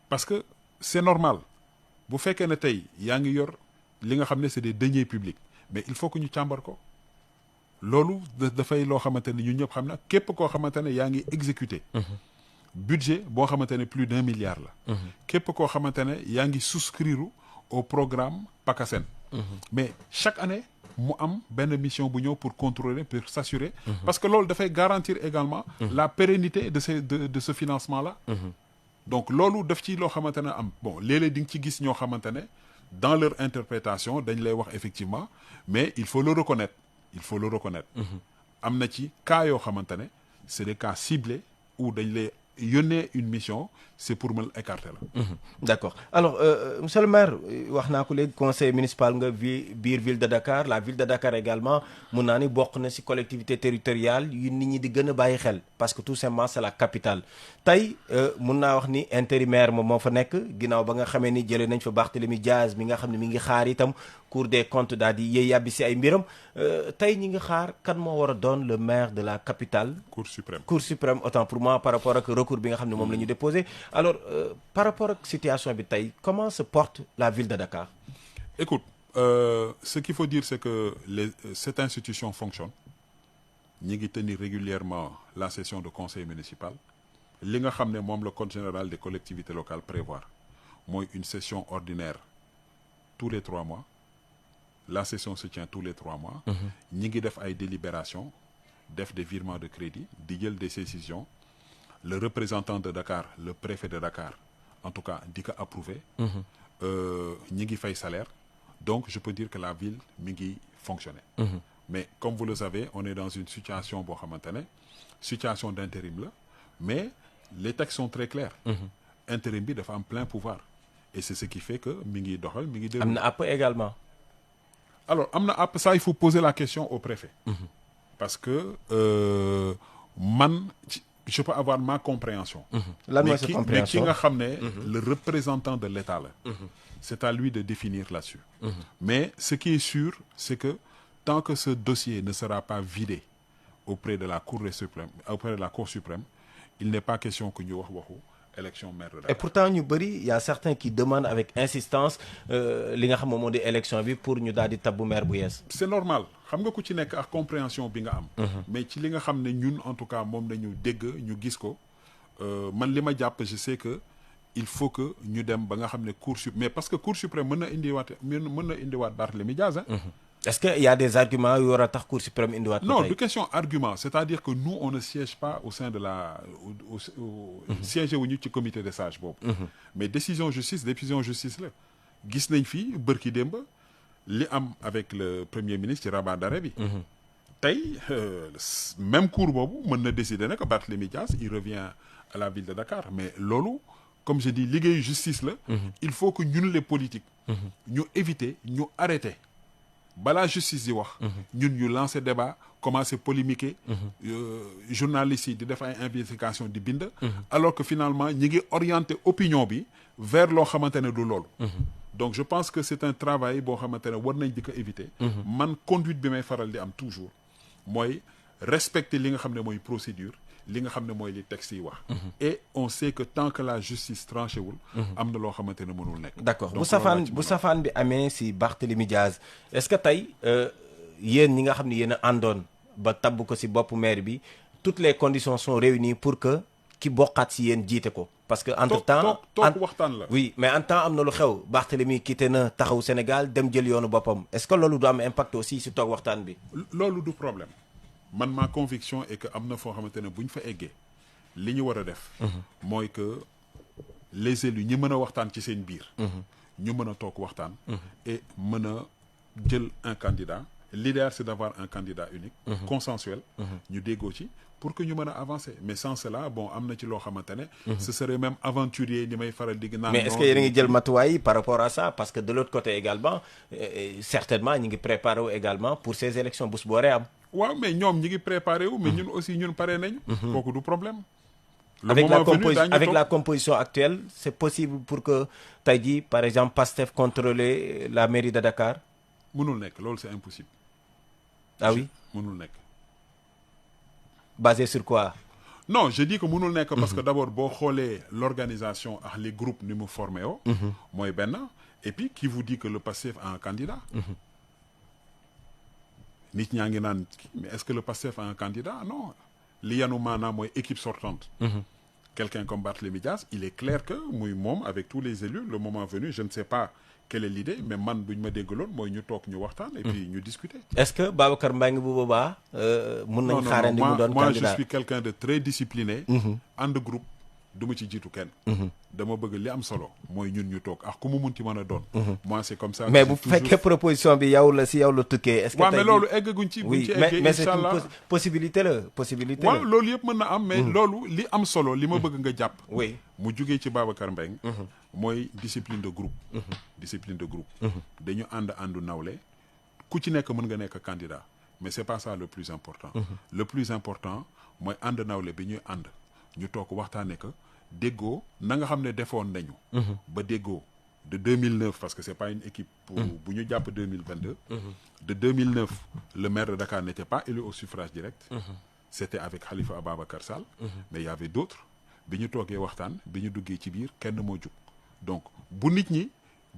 parce que c'est normal bu fekkee ne tey yaa ngi yor li nga xam ne c'est des deniers publics mais il faut que ñu càmbar ko loolu dafay loo xamante ne ñun ñëpp xam na képp koo xamante ne yaa ngi exécuter budget boo xamante ne plus d'1 milliard la képp koo xamante ne yaa ngi souscrire au programme PACASEN mais chaque année mu am benn mission bu ñëw pour contrôler pour s'assurer parce que loolu dafay garantir également la pérennité de ce financement là donc loolu daf ci loo xamante ne am bon léeg-léeg di nga ci gis ñoo xamante ne dans leur interprétation dañ lay wax effectivement mais il faut le reconnaître am na ci cas yoo xamante ne c'est des cas ciblés où dañ lay yónnee une mission c'est pour me écarter la. D'accord alors monsieur le maire wax naa ko léegi conseil municipal nga biir ville de Dakar la ville de Dakar également mun naa ni bokk na ci collectivité territoriale yu nit ñi di gën a bàyyi xel parce que tout simplement c'est la capitale tey mun naa wax ni intérimaire moom moo fa nekk ginnaaw ba nga xamee ni jëlee nañ fa Barthélémy Diaz mi nga xam ne mi ngi xaar itam Cour des comptes daal di yéey yàbbi ci ay mbiram tey ñi ngi xaar kan moo war a doon le maire de la capitale. Cour suprême autant pour moi par rapport ak recours bi nga xam ne moom la ñu déposé alors par rapport ak situation bi tey comment se porte la ville de Dakar. Écoute ce qu'il faut dire c'est que cette institution fonctionne ñi ngi tenir régulièrement la session de conseil municipal li nga xam ne moom le code général des collectivités locales prévoir mooy une session ordinaire tous les 3 mois la session se tient tous les 3 mois ñi ngi def ay délibérations def des virements de crédit di jël des décisions le représentant de Dakar le préfet de Dakar en tout cas di ko approuvé ñi ngi fay salaire donc je peux dire que la ville mi ngi fonctionner mais comme vous le savez on est dans une situation boo xamante ne situation d'intérim la mais les textes sont très clairs intérim bi dafa am plein pouvoir et c'est ce qui fait que mi ngi doxal mi ngi déroulé. am na àpp également. alors am na àpp ça il faut poser la question au préfet parce que man je peux avoir ma compréhension lan mooy sa compréhension mais ki nga xam ne le représentant de l'État la c'est à lui de définir là-dessus mais ce qui est sûr c'est que tant que ce dossier ne sera pas vidé auprès de la Cour suprême il n'est pas question que ñu waxu élection maire de Dakar. Et pourtant ñu bëri y a certains qui demandent avec insistance li nga xam moom moo di élection bi pour ñu daal di tabbu maire bu yees. c'est normal xam nga ku ci nekk ak compréhension bi nga am mais ci li nga xam ne ñun en tout cas moom nañu dégg ñu gis ko man li ma jàpp je sais que il faut que ñu dem ba nga xam ne Cour suprême mais parce que Cour suprême mën na indiwaat Barthélémy Diaz est-ce que y a des arguments yu war a tax Cour suprême indiwaat non du question argument c'est-à-dire que nous on ne siège pas au sein de la siège wuñu ci comité de sages boobu mais décision justice la gis nañ fii bërki démb li am avec le premier ministre ci rabat d'arrêt bi tey même cour boobu mën na décider ne que Barthélémy Diaz il revient à la ville de Dakar mais loolu comme je dis liggéeyu justice la il faut que ñun les politiques ñu éviter ñu arrêter balaa justice di wax ñun ñu lancer débat commencer polémiquer journalistes yi di def ay investigation di bind alors que finalement ñi ngi orienter opinion bi vers loo xamante ne du loolu donc je pense que c'est un travail boo xamante ne war nañ di ko éviter man conduite bi may faral di am toujours mooy respecter li nga xam ne mooy procédure li nga xam ne mooy li texte yi wax et on sait que tant que la justice tranché wul am na loo xamante ne mënul nekk d'accord bu safaan bi amee si Barthélémy Diaz est-ce que tey yéen ñi nga xam ne yéen a àndoon ba tabb ko si bopp maire bi toutes les conditions sont réunies pour que ki bokkaat si yéen jiite ko parce que entre temps toog waxtaan la oui mais en temps am na lu xew Barthélémy quitté na taxaw Sénégal dem jël yoonu boppam est-ce que loolu du am impact aussi si toog waxtaan bi loolu du problème man ma conviction est que am na foo xamante ne bu ñu fa eggee li ñu war a def mooy que les élus ñi mën a waxtaan ci seen biir ñu mën a toog waxtaan et mën a jël un candidat. L'idéal c'est d'avoir un candidat unique consensuel ñu déggoo ci pour que ñu mën a avancer mais sans cela bon am na ci loo xamante ne ce serait même aventurier ni may faral di naan. mais est-ce que yéen a ngi jël matuwaay par rapport à ça parce que de l'autre côté également certainement ñu ngi préparé wu également pour ces élections bu su booree am. waaw mais ñoom ñi ngi préparé wu mais ñun aussi ñun pare nañu. kooku du problème. Avec la composition actuelle c'est possible pour que tey jii par exemple Pastef contrôler la mairie de Dakar. mënul nekk loolu c'est impossible. Ah oui mënul nekk. Basé sur quoi? Non, je dis que mënul nekk parce que d'abord boo xoolee l'organisation ak les groupes ni mu formé yoo mooy benn et puis qui vous dit que le Pastef a un candidat. nit ñaa ngi naan mais est-ce que le Pastef a un candidat? Non, li yanu maanaam mooy équipe sortante. Quelqu'un comme Barthélémy Dias, il est clair que muy moom avec tous les élus le moment venu je ne sais pas quelle est l'idée mais man bu ñu ma déggaloon mooy ñu toog ñu waxtaan et puis ñu discuter. Est-ce que Babacar Mbengue bu boobaa mën nañu xaarandi mu doon candidat? moi je suis quelqu'un de très discipliné. ànd groupe du ma ci jiitu kenn. dama bëgg li am solo mooy ñun ñu toog ak ku mu munti mën a doon. moi c'est comme ça. mais bu fekkee proposition bi yow la si yow la tukkee. est-ce que waaw mais loolu eggaguñ ci. buñ ci eggee mais c'est inchallah une possibilité la possibilité waaw loolu yëpp mën na am mais loolu li am solo li ma bëgg nga jàpp. oui mu jugee ci Babacar Mbengue. mooy discipline de groupe. discipline de groupe. dañu àndu nawle ku ci nekk mën nga nekk candidat mais c'est pas ça le plus important. le plus important mooy ànd nawle bi ñuy ànd ñu toog waxtaanee ko déggoo na nga xam ne defoon nañu. ba déggoo de 2009 parce que c'est pas une équipe. bu ñu jàpp 2022. de 2009 le maire de Dakar n'était pas élu au suffrage direct. c'était avec Khalifa Ababacar Sall. mais il y avait d'autres bi ñu toogee waxtaan bi ñu duggee ci biir kenn moo jug donc bu nit ñi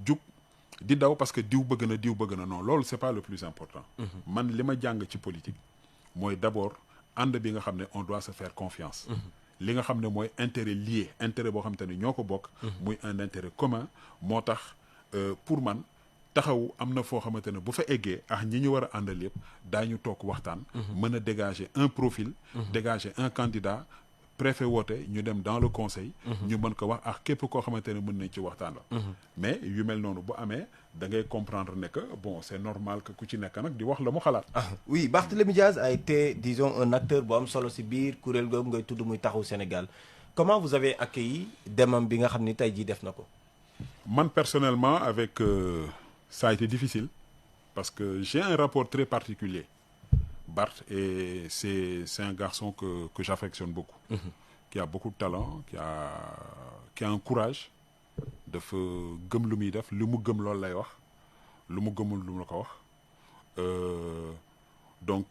jug di daw parce que diw bëgg na non loolu c'est pas le plus important. man li ma jàng ci politique mooy d'abord ànd bi nga xam ne on doit se faire confiance. li nga xam ne mooy intérêt lié intérêt boo xam te ne ñoo ko bokk. muy un intérêt commun moo tax pour man taxaw am na foo xamante ne bu fa eggee ak ñi ñu war a àndal yëpp daañu toog waxtaan. mën a dégager un profil. dégager un candidat. préfet woote ñu dem dans le conseil. ñu mën ko wax ak képp koo xamante ne mën nañ ci waxtaan la. mais yu mel noonu bu amee da ngay comprendre ne que bon c'est normal que ku ci nekk nag di wax la mu xalaat. oui Barthélémy Dias a été disons un acteur bu am solo si biir kuréel googu ngay tudd muy taxawu Sénégal comment vous avez accueilli demam bi nga xam ni tey jii def na ko. man personnellement avec ça a été difficile parce que j'ai un rapport très particulier. Bart et c'est un garçon que j'affectionne beaucoup. Qui a beaucoup de talent qui a un courage dafa gëm lu muy def lu mu gëm loolu lay wax lu mu gëmul lu mu la ko wax donc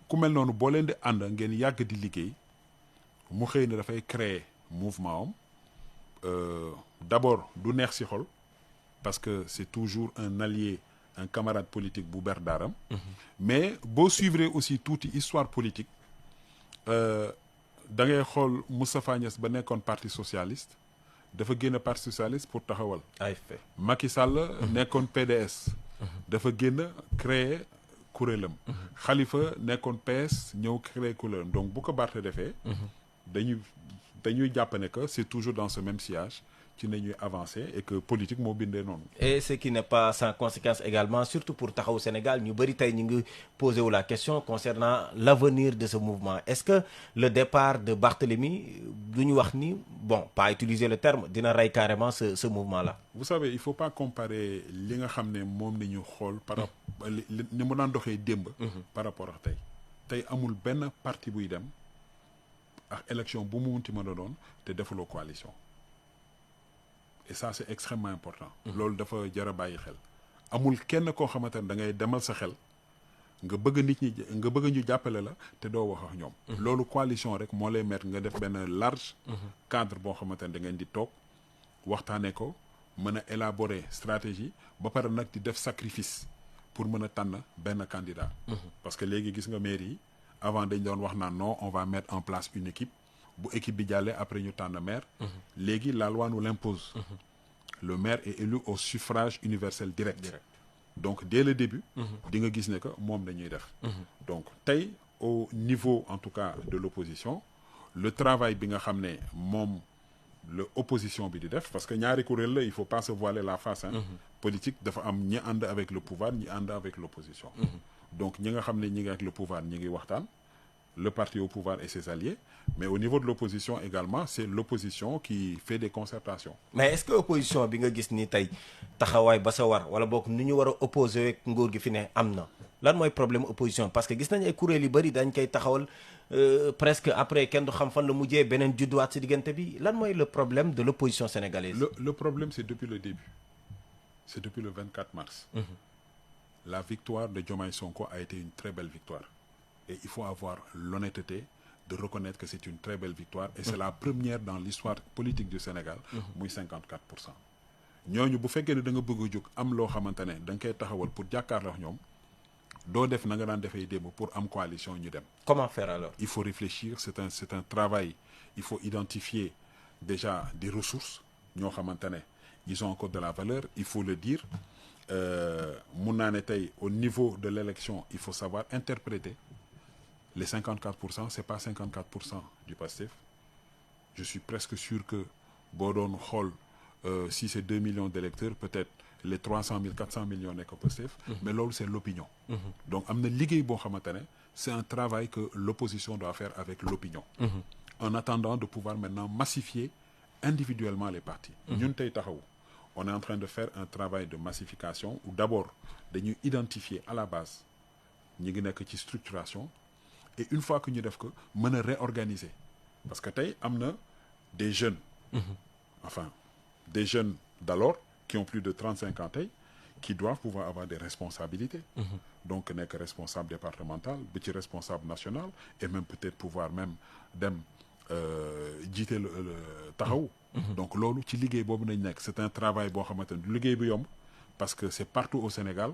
ku mel noonu boo leen di ànd ngeen yàgg di liggéey mu xëy na dafay créer mouvement am d'abord du neex ci xol parce que c'est toujours un allié un camarade politique bu ber daaram mais boo suivre aussi tuuti histoire politique da ngay xool Moustapha Niasse ba nekkoon parti socialiste dafa génn parti socialiste pour taxawal AFP. Macky Sall nekkoon PDS dafa génn créer kuréelam Khalifa nekkoon PS ñëw créer kuréelam donc bu ko Barth defee dañuy jàpp ne que c'est toujours dans ce même sillage ci nañuy avancer et que politique moo bindee noonu. Et ce qui n'est pas sans conséquence également surtout pour taxawu Sénégal ñu bëri tey ñu ngi posé wu la question concernant l'avenir de ce mouvement est-ce que le départ de Barthélémy du ñu wax ni bon pas utiliser le terme dina rey carrément ce mouvement là. Vous savez il faut pas comparer li nga xam ne moom ni ñu xool par rapport ni mu daan doxee démb. par rapport ak tey amul benn parti buy dem ak élection bu mu munti mën a doon te defuloo coalition. Et ça c'est extrêmement important. loolu dafa jar a bàyyi xel. amul kenn koo xamante ne da ngay demal sa xel nga bëgg nit ñi nga bëgg ñu jàppale la te doo wax ak ñoom. loolu coalition rek moo lay mettre nga def benn large. cadre boo xamante ne da ngeen di toog waxtaanee ko mën a élaborer stratégie ba pare nag di def sacrifice pour mën a tànn benn candidat. parce que léegi gis nga maire yi avant dañ doon wax naan non on va mettre en place une équipe. bu équipe bi jàllee après ñu tànn maire. léegi la loi nous l'impose. Le maire est élu au suffrage universel direct. Donc dès le début. di nga gis ne que moom dañuy def. Donc tey au niveau en tout cas de l'opposition le travail bi nga xam ne moom l'opposition bi di def parce que ñaari kuréel la il faut pas se voiler la face hein. Politique dafa am ñi ànd avec le pouvoir ñi ànd avec l'opposition donc ñi nga xam ne ñi ngi ak le pouvoir ñi ngi waxtaan le parti au pouvoir et ses alliés mais au niveau de l'opposition également c'est l'opposition qui fait des concertations. mais est-ce que opposition bi nga gis ni tey taxawaay ba sa war wala boog ni ñu war a opposé ak nguur gi fi ne am na lan mooy problème opposition parce que gis nañ ay kuréel yu bëri dañ koy taxawal presque après kenn du xam fan la mujjee beneen judduwaat si diggante bi lan mooy le problème de l'opposition sénégalaise. Le problème c'est depuis le début c'est depuis le 24 mars. La victoire de Diomaye Sonko a été une très belle victoire et il faut avoir l'honnêteté de reconnaître que c'est une très belle victoire et c'est la première dans l'histoire politique du Sénégal muy 54%. ñooñu bu fekkee ne da nga bëgg a jóg am loo xamante ne da nga koy taxawal pour jàkkaarloo ak ñoom doo def na nga daan defee démb pour am coalition ñu dem. Comment faire alors? Il faut réfléchir c'est un travail il faut identifier déjà des ressources ñoo xamante ne ils ont encore de la valeur il faut le dire mun naa ne tey au niveau de l'élection il faut savoir interpréter les 54% c'est pas 54% du PASTEF je suis presque sûr que boo doon xool si c'est 2 millions d'électeurs peut-être les 300 000 400 millions nekk PASTEF mais loolu c'est l'opinion donc am na liggéey boo xamante ne c'est un travail que l'opposition doit faire avec l'opinion en attendant de pouvoir maintenant massifier individuellement les partis ñun tey taxaw on est en train de faire un travail de massification où d'abord dañuy identifier à la base ñi ngi nekk ci structuration et une fois que ñu def ko mën a réorganiser parce que tey am na des jeunes enfin des jeunes d'alors qui ont plus de 35 ans tey qui doivent pouvoir avoir des responsabilités donc nekk responsable départemental ba ci responsable national et même peut-être pouvoir même dem jiite le taxaw donc loolu ci liggéey boobu nañ nekk c'est un travail boo xamante ne du liggéey bu yomb parce que c'est partout au Sénégal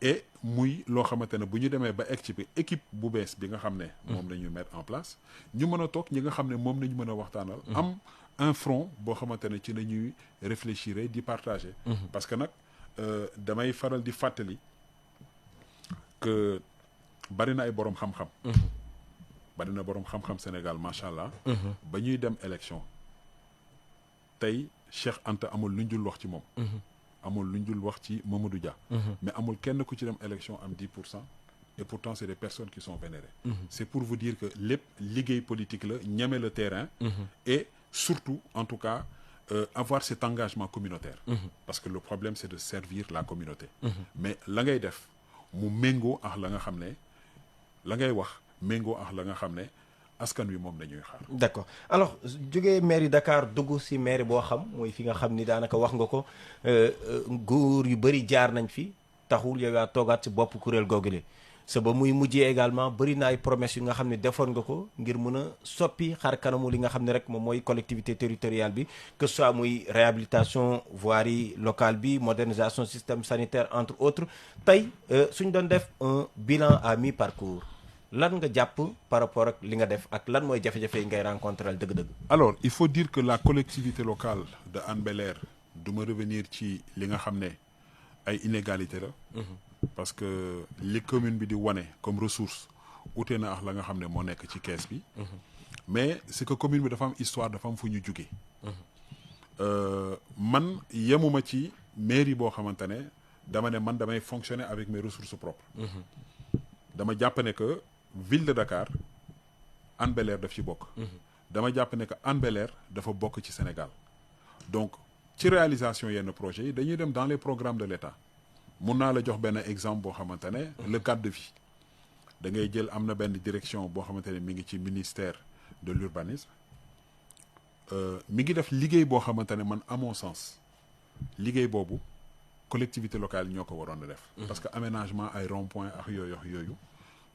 et muy loo xamante ne bu ñu demee ba egg ci bi équipe bu bees bi nga xam ne moom la ñu mettre en place ñu mën a toog ñi nga xam ne moom nañu mën a waxtaanal am un front boo xamante ne ci nañuy réfléchir di partager parce que nag damay faral di fàttali que bari na ay boroom xam-xam bari na boroom xam-xam Sénégal macha allah ba ñuy dem élection tey Cheikh Anta amul lu ñu dul wax ci moom amul lu ñu dul wax ci Mamadou Dia mais amul kenn ku ci dem élection am 10% et pourtant c'est des personnes qui sont vénérées c'est pour vous dire que lépp liggéey politique la ñeme le terrain et surtout en tout cas avoir cet engagement communautaire parce que le problème c'est de servir la communauté mais la ngay def mu méngoo ak la nga xam ne la ngay wax méngoo ak la nga xam ne askan wi moom dañuy xaar. d'accord alors jógee mairie Dakar dugg ci mairie boo xam mooy fi nga xam ni daanaka wax nga ko góor yu bëri jaar nañ fi taxul yow yaa toogaat ci bopp kuréel googule sa ba muy mujjee également bëri na ay promesses yu nga xam ne defoon nga ko ngir mën a soppi xar kanamu li nga xam ne rek moom mooy collectivité territoriale bi que ce soit muy réhabilitation voirie locale bi modernisation système sanitaire entre autres tey suñ doon def un bilan à mi-parcours lan nga jàpp par rapport ak li nga def ak lan mooy jafe-jafe yi ngay rencontrer dëgg-dëgg. alors il faut dire que la collectivité locale de Hann Bel-Air du ma revenir ci li nga xam ne ay inégalité la parce que li commune bi di wane comme ressource ute na ak la nga xam ne moo nekk ci kees bi mais c'est que commune bi dafa am histoire dafa am fu ñu jugee man yemuma ci mairie boo xamante ne dama ne man damay fonctionner avec mes ressources propres dama jàpp ne que ville de Dakar Hann Bel-Air daf ci bokk dama jàpp ne que Hann Bel-Air dafa bokk ci Sénégal donc ci réalisation yenn projets yi dañuy dem dans les programmes de l'État mun naa la jox benn exemple boo xamante ne le cadre de vie da ngay jël am na benn direction boo xamante ne mi ngi ci ministère de l'urbanisme mi ngi def liggéey boo xamante ne man à mon sens liggéey boobu collectivité locale yi ñoo ko waroon a def parce que aménagement ay rond-point ak yooyu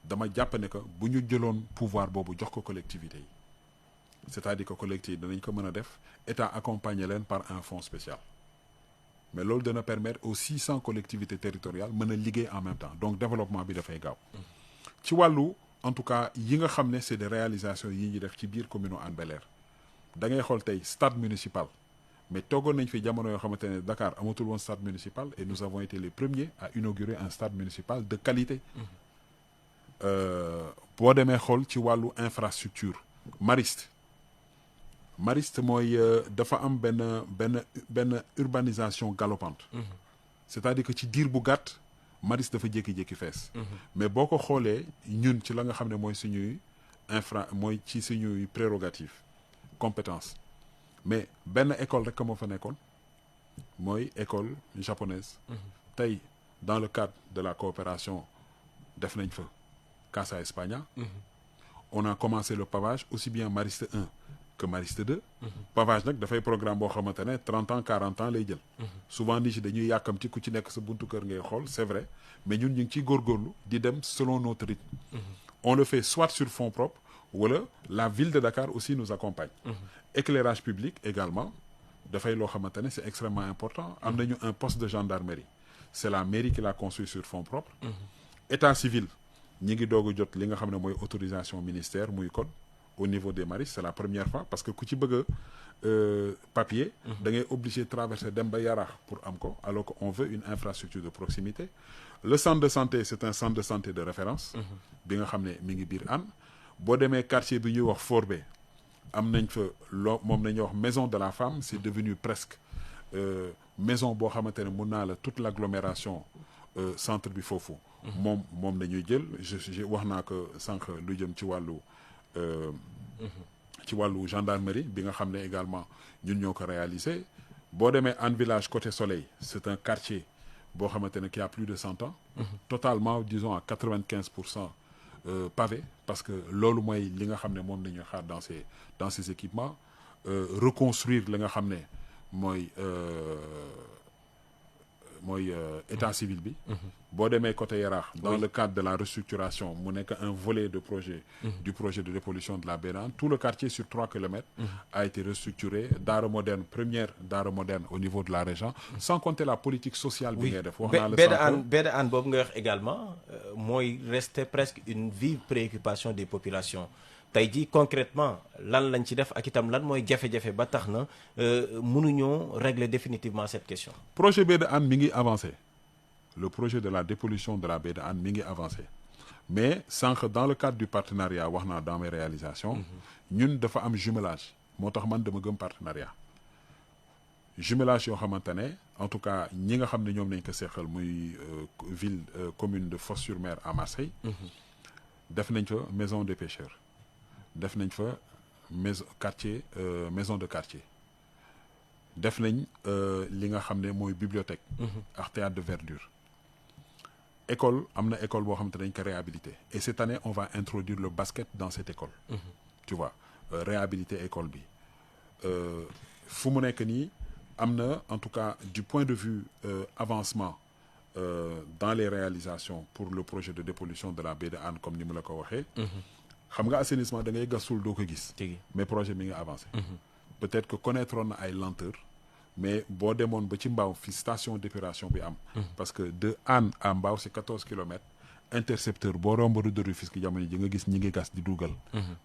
dama jàpp ne que bu ñu jëloon pouvoir boobu jox ko collectivité yi c'est-à-dire que collectivité danañ ko mën a def état accompagner leen par un fonds spécial mais loolu dana permettre aux 600 collectivités territoriales mën a liggéey en même temps donc développement bi dafay gaaw ci wàllu en tout cas yi nga xam ne c'est des réalisations yi ñuy def ci biir commune Hann Bel-Air da ngay xool tey stade municipal mais toogoon nañ fi jamono yoo xamante ne Dakar amatul woon stade municipal et nous avons été les premiers à inaugurer un stade municipal de qualité boo demee xool ci wàllu infrastructure Mariste mooy dafa am benn urbanisation galopante. C'est-à-dire que ci diir bu gàtt Mariste dafa jékki-jékki fees. mais boo ko xoolee ñun ci la nga xam ne mooy suñuy mooy ci suñuy prérogative compétence mais benn école rek moo fa nekkoon mooy école japonaise. tey dans le cadre de la coopération def nañ fa Casa España. on a commencé le pavage aussi bien Mariste 1 que Mariste 2. pavage nag dafay programme boo xamante ne 30 ans 40 ans lay jël. souvent nit ñi dañuy yàkkamti ku ci nekk sa buntu kër ngay xool c'est vrai mais ñun ñu ngi ciy góorgóorlu di dem selon notre rythme. on le fait soit sur fonds propres wala la ville de Dakar aussi nous accompagne. éclairage public également dafay loo xamante ne c'est extrêmement important. am nañu un poste de gendarmerie c'est la mairie qui l'a construit sur fonds propres. état civil ñi ngi doog a jot li nga xam ne mooy autorisation ministère muy code au niveau des maristes c'est la première fois parce que ku ci bëgg a papier da ngay obligé traverser dem ba Yaraax pour am ko alors que on veut une infrastructure de proximité. le centre de santé c'est un centre de santé de référence bi nga xam ne mi ngi biir Hann. boo demee quartier bi ñuy wax Forbé am nañ fa moom nañuy wax maison de la femme c'est devenu presque maison boo xamante ne mun naa la toute l'agglomération centre bi foofu moom nañuy jël je wax naa ko sànq lu jëm ci wàllu gendarmerie bi nga xam ne également ñun ñoo ko réalisé. boo demee Hann Village côté Soleil c'est un quartier boo xamante ne qui a plus de 100 ans totalement disons à 95% pavé parce que loolu mooy li nga xam ne moom nañuy xaar dans ces équipements. reconstruire li nga xam ne mooy état civil bi. boo demee côté Yaraax dans le cadre de la restructuration mu nekk un volet de projet du projet de dépollution de la baie de Hann. tout le quartier sur 3 kilomètres a été restructuré. Daara moderne première Daara moderne au niveau de la région sans compter la politique sociale bi ngay def wax naa la baie de Hann boobu nga wax également mooy rester presque une vive préoccupation des populations. tey jii concrètement lan lañ ci def ak itam lan mooy jafe-jafe ba tax na mënuñoo régler définitivement cette question. projet baie de Hann mi ngi avancé le projet de la dépollution de la baie de Hann mi ngi avancé mais sànq dans le cadre du partenariat wax naa dans mes réalisations ñun dafa am jumelage moo tax man dama gëm partenariat jumelage yoo xamante ne en tout cas ñi nga xam ne ñoom nañ ko seqal muy ville commune de Fos-sur-Mer à Marseille def nañ fa maison des pêcheurs def nañ fa maison de quartier def nañ li nga xam ne mooy bibliothèque ak théâtre de verdure. école am na école boo xam te dañ ko réhabiliter et cette année on va introduire le basket dans cette école. tu vois réhabiliter école bi fu mu nekk nii am na en tout cas du point de vue avancement dans les réalisations pour le projet de dépollution de la baie de Hann comme ni mu la ko waxee. xam nga assainissement da ngay gasul doo ko gis. mais projet mi ngi avancé. peut-être que connaître na ay lenteur mais boo demoon ba ci Mbao fi station d'épuration bi am. parce que de Hann à Mbao c'est 14 kilomètres. intercepteur boo romb rue de Rufisque jamono ji nga gis ñi ngi gas di dugal.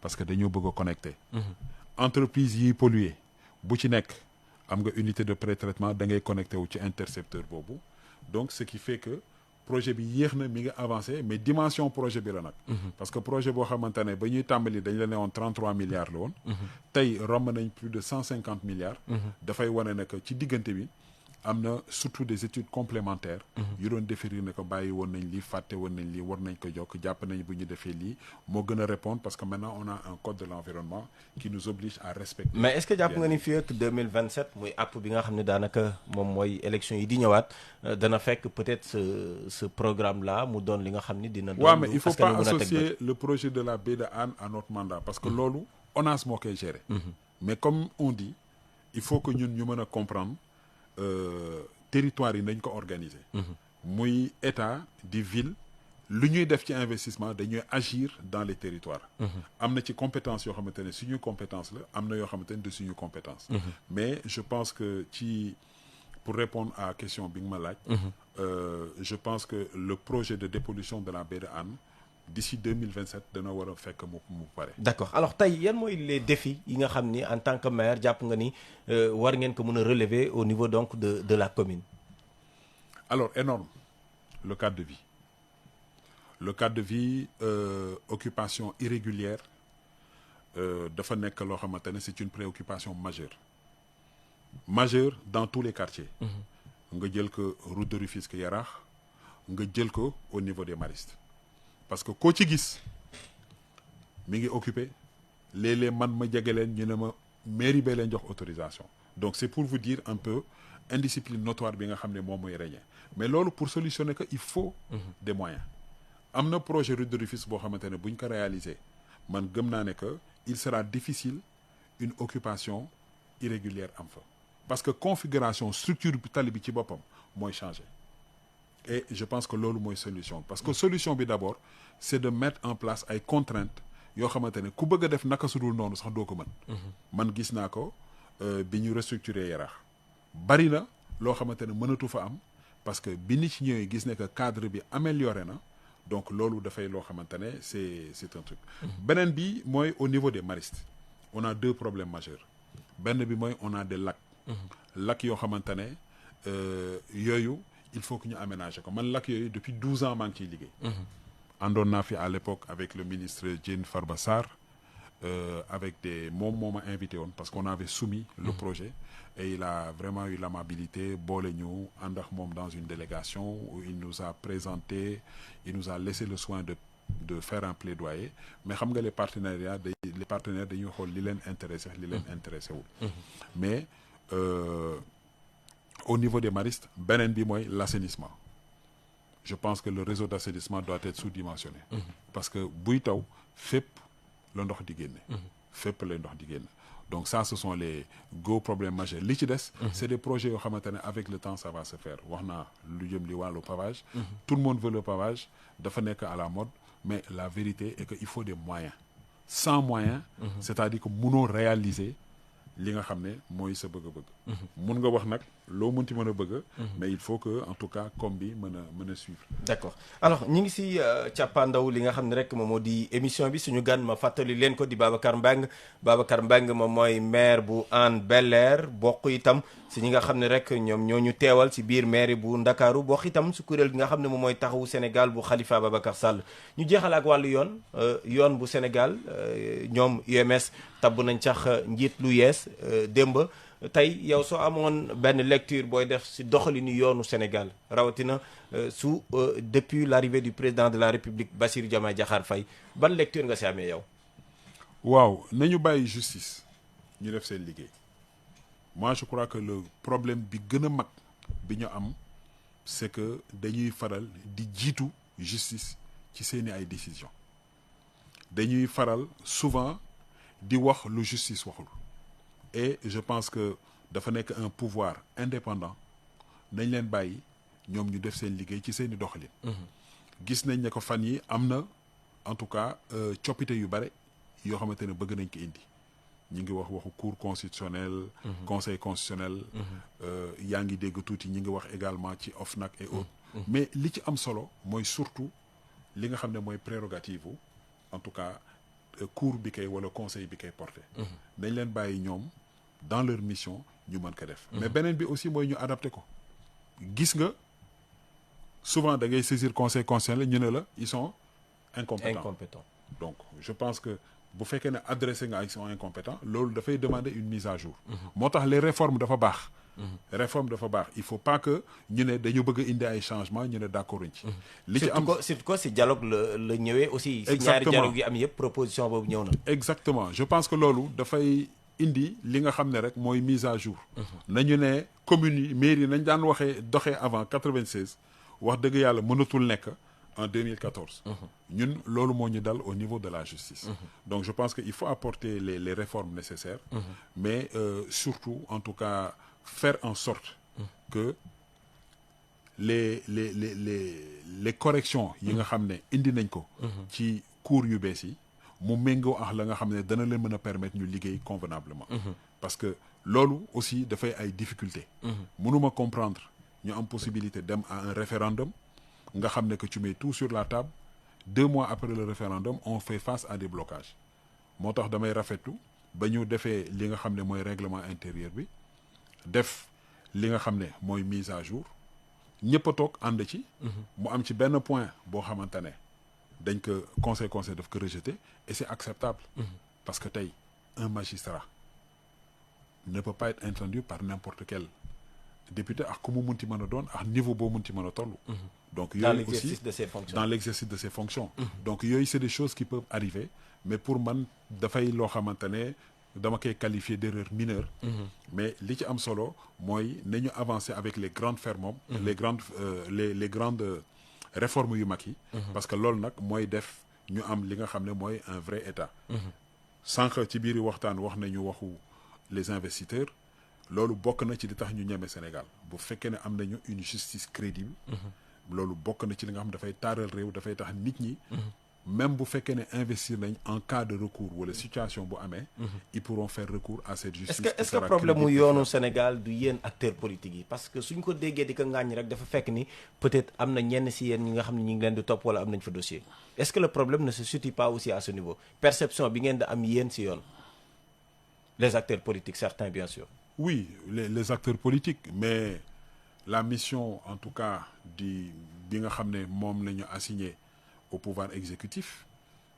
parce que dañoo bëgg a connecté. entreprise yiy polluer bu ci nekk am nga unité de pré-traitement da ngay connecté wu ci intercepteur boobu donc ce qui fait que. projet bi yéex na mi ngi avancé mais dimension projet bi la nag. parce que projet boo xamante ne ba ñuy tàmbali dañ la ne woon 33 milliards la woon. tey romb nañ plus de 150 milliards. dafay wane ne que ci diggante bi am na surtout des études complémentaires. yu doon définir ne ko bàyyi woon nañ lii fàtte woon nañ lii war nañ ko jokk jàpp nañ bu ñu defee lii moo gën a répondre parce que maintenant on a un code de l'environnement qui nous oblige à respecter. mais est-ce que jàpp nga ni fii ak 2027 muy app bi nga xam ne daanaka moom mooy élection yi di ñëwaat dana fekk peut-être ce programme là mu doon li nga xam ni dina. waaw mais il faut pas associer le projet de la baie de Hann à notre mandat parce que loolu ONAS moo koy gérer. mais comme on dit il faut que ñun ñu mën a comprendre. territoire yi nañ ko organiser. muy état di ville lu ñuy def ci investissement dañuy agir dans les territoires. am na ci compétence yoo xamante ne suñu compétence la am na yoo xamante ne de suñu compétence. mais je pense que pour répondre à question bi nga ma laaj. je pense que le projet de dépollution de la baie de Hann d'ici 2027 dana war a fekk mu pare. d'accord alors tey yan mooy les défis yi nga xam ni en tant que maire jàpp nga ni war ngeen ko mën a relever au niveau donc de la commune. alors énorme le cadre de vie le cadre de vie occupation irrégulière dafa nekk loo xamante ne c'est une préoccupation majeure dans tous les quartiers. nga jël ko route de Rufisque Yaraax nga jël ko au niveau des Maristes parce que koo ci gis mi ngi occupé léeg-léeg man ma jege leen ñu ne ma mairie bee leen jox autorisation donc c'est pour vous dire un peu indiscipline notoire bi nga xam ne moom mooy régner mais loolu pour solutionner que il faut des moyens. am na projet route de Rufisque boo xamante ne bu ñu ko réaliser man gëm naa ne que il sera difficile une occupation irrégulière am fa parce que configuration structure bi tali bi ci boppam mooy changer et je pense que loolu mooy solution parce que solution bi d'abord c'est de mettre en place ay contraintes yoo xamante ne ku bëgg a def naka sudul noonu sax doo ko mën. man gis naa ko bi ñu restructurer Yaraax bari na loo xamante ne mënatu fa am parce que bi nit ci ñëwee gis ne que cadre bi amélioré na donc loolu dafay loo xamante ne c'est un truc. beneen bi mooy au niveau des Maristes on a deux problèmes majeurs benn bi mooy on a des lacs. lacs yoo xamante ne yooyu il faut que ñu aménager ko man lacs yooyu depuis 12 ans maa ngi ciy liggéey. àndoon naa fi à l'époque avec le ministre Diène Farba Sarr avec des moom moo ma invité woon parce qu'on avait soumis le projet et il a vraiment eu l'amabilité boole ñu ànd ak moom dans une délégation où il nous a présenté il nous a laissé le soin de faire un plaidoyer mais xam nga les partenariats dañuy xool li leen intéressé li leen intéressé wul mais au niveau des Maristes beneen bi mooy l'assainissement je pense que le réseau d'assainissement doit être sous-dimensionné parce que buy taw fépp la ndox di génne fépp la ndox di génne donc ça ce sont les gros problèmes majeurs li ci des c'est des projets yoo xamante ne avec le temps ça va se faire wax naa lu jëm li wàllu pavage tout le monde veut le pavage dafa nekk à la mode mais la vérité est que il faut des moyens sans moyens c'est-à-dire que mënoo réaliser li nga xam ne mooy sa bëgg-bëgg mun nga wax nag loo munti mën a bëgg mais il faut que en tout cas comme bi mën a suivre. d'accord alors ñi ngi si càppaandaw li nga xam ne rek moom moo di émission bi suñu gan ma fàttali leen ko di Babacar Mbengue moom mooy maire bu Hann Bel-Air bokk itam si ñi nga xam ne rek ñoom ñoo ñu teewal si biir maire bu Ndakaaru bokk itam si kuréel gi nga xam ne moom mooy taxawu Sénégal bu Khalifa Ababacar Sall ñu jeexal ak wàllu yoon bu Sénégal ñoom UMS tabb nañ sax njiit lu yees démb tey yow soo amoon benn lecture booy def si doxalinu yoonu Sénégal rawatina depuis l'arrivée du président de la République Bassirou Diomaye Diakhar Faye ban lecture nga si amee yow. waaw nañu bàyyi justice ñu def seen liggéey moi je crois que le problème bi gën a mag bi ñu am c'est que dañuy faral di jiitu justice ci seeni ay décisions dañuy faral souvent di wax lu justice waxul et je pense que dafa nekk un pouvoir indépendant nañ leen bàyyi ñoom ñu def seen liggéey ci seeni doxalin. gis nañ ne ko fan yi am na en tout cas coppite yu bare yoo xamante ne bëgg nañ ko indi ñi ngi wax waxu cour constitutionnel conseil constitutionnel yaa ngi dégg tuuti ñi ngi wax également ci OFNAC et autres mais li ci am solo mooy surtout li nga xam ne mooy prérogative en tout cas cour bi kay wala conseil bi kay porté dañ leen bàyyi ñoom dans leur mission ñu mën ko def mais beneen bi aussi mooy ñu adapté ko gis nga souvent da ngay saisir conseil constitutionnel ñu ne la ils sont incompétents donc je pense que bu fekkee ne adressé nga ils sont incompétents loolu dafay demander une mise à jour moo tax les réformes dafa baax réforme dafa baax il faut pas que ñu ne dañu bëgg a indi ay changements ñu ne d'accord uñ ci li ci am surtout si dialogue la ñëwee aussi si ñaari dialogue yi am yëpp proposition boobu ñëw na exactement je pense que loolu dafay indi li nga xam ne rek mooy mise à jour nañu ne communes yi mairie nañ daan doxee avant 96 wax dëgg yàlla mënatul nekk en 2014 ñun loolu moo ñu dal au niveau de la justice donc je pense que il faut apporter les réformes nécessaires mais surtout en tout cas faire en sorte que les corrections yi nga xam ne indi nañ ko ci cours yu bees yi mu méngoo ak la nga xam ne dana leen mën a permettre ñu liggéey convenablement parce que loolu aussi dafay ay difficultés mënuma comprendre ñu am possibilité dem à un référendum nga xam ne que tu mets tout sur la table 2 mois après le référendum on fait face à des blocages moo tax damay rafetlu ba ñu defee li nga xam ne mooy règlement intérieur bi def li nga xam ne mooy mise à jour ñëpp a toog ànd ci mu am ci benn point boo xamante ne dañ ko conseil daf ko rejeté et c'est acceptable. Parce que tey un magistrat ne peut pas être entendu par n'importe quel député ak ku mu munti mën a doon ak niveau boo munti mën a toll. Donc yooyu aussi dans l'exercice de ses fonctions. Donc yooyu c'est des choses qui peuvent arriver mais pour man dafay loo xamante ne dama koy qualifier d'erreur mineure. Mais li ci am solo mooy nañu avancer avec les grandes fermes. les grandes réformes yu mag yi. parce que loolu nag mooy def ñu am li nga xam ne mooy un vrai état. sànq ci biir waxtaan wax nañu waxu les investisseurs loolu bokk na ci li tax ñu ñeme Sénégal bu fekkee ne am nañu une justice crédible. loolu bokk na ci li nga xam ne dafay taaral réew dafay tax nit ñi. même bu fekkee ne investir nañ en cas de recours wala situation bu amee. ils pourront faire recours à cette justice. est-ce que problème mu yoonu Sénégal du yéen acteurs politiques yi parce que suñ ko déggee di ko ŋàññi rek dafa fekk ni peut-être am na ñenn si yéen ñi nga xam ne ñu ngi leen di topp wala am nañ fa dossier est-ce que le problème ne se situe pas aussi à ce niveau perception bi ngeen di am yéen si yoon les acteurs politiques certains bien sûr. oui les acteurs politiques mais la mission en tout cas bi nga xam ne moom la ñu assigné au pouvoir exécutif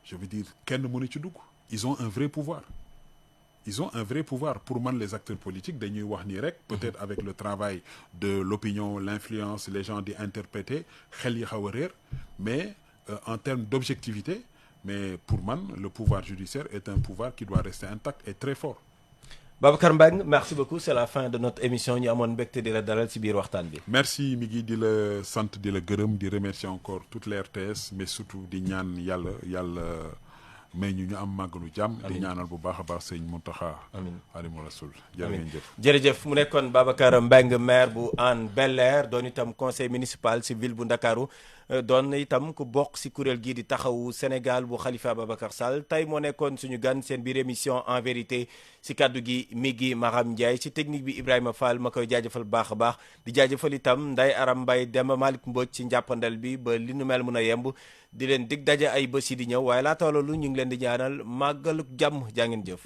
je veux dire kenn mënu ci dugg ils ont un vrai pouvoir pour man les acteurs politiques dañuy wax nii rek peut-être avec le travail de l'opinion l'influence les gens di interpréter xel yi xaw a réer mais en termes d'objectivité mais pour man le pouvoir judiciaire est un pouvoir qui doit rester intact et très fort. Babacar Mbengue merci beaucoup c'est la fin de notre émission ñu amoon mbégte di la dalal ci biir waxtaan bi. merci mi ngi di la sant di la gërëm di remercier encore toute la RTS mais surtout di ñaan yàlla may ñu am màggalu jàmm. di ñaanal bu baax a baax sëñ Mountakha. amiin Xaadimu Rasuul jërëjëf mu nekkoon Babacar Mbengue maire bu Hann Bel-Air doon itam conseil municipal ci ville bu Ndakaaru doon itam ku bokk ci kuréel gii di taxawu Sénégal bu Khalifa Ababacar Sall tey moo nekkoon suñu gan seen biir émission en vérité ci kaddu gi Migui Maram Ndiaye ci technique bi Ibrahima Fall ma koy jaajëfal baax a baax di jaajëfal itam Ndeye Aram Mbaye Demba Malick Mbodj ci njàppandal bi ba li nu mel mun a yemb di leen dig daje ay bés yi di ñëw waaye laata loolu ñu ngi leen di ñaanal màggalu jàmm jaa ngeen jëf.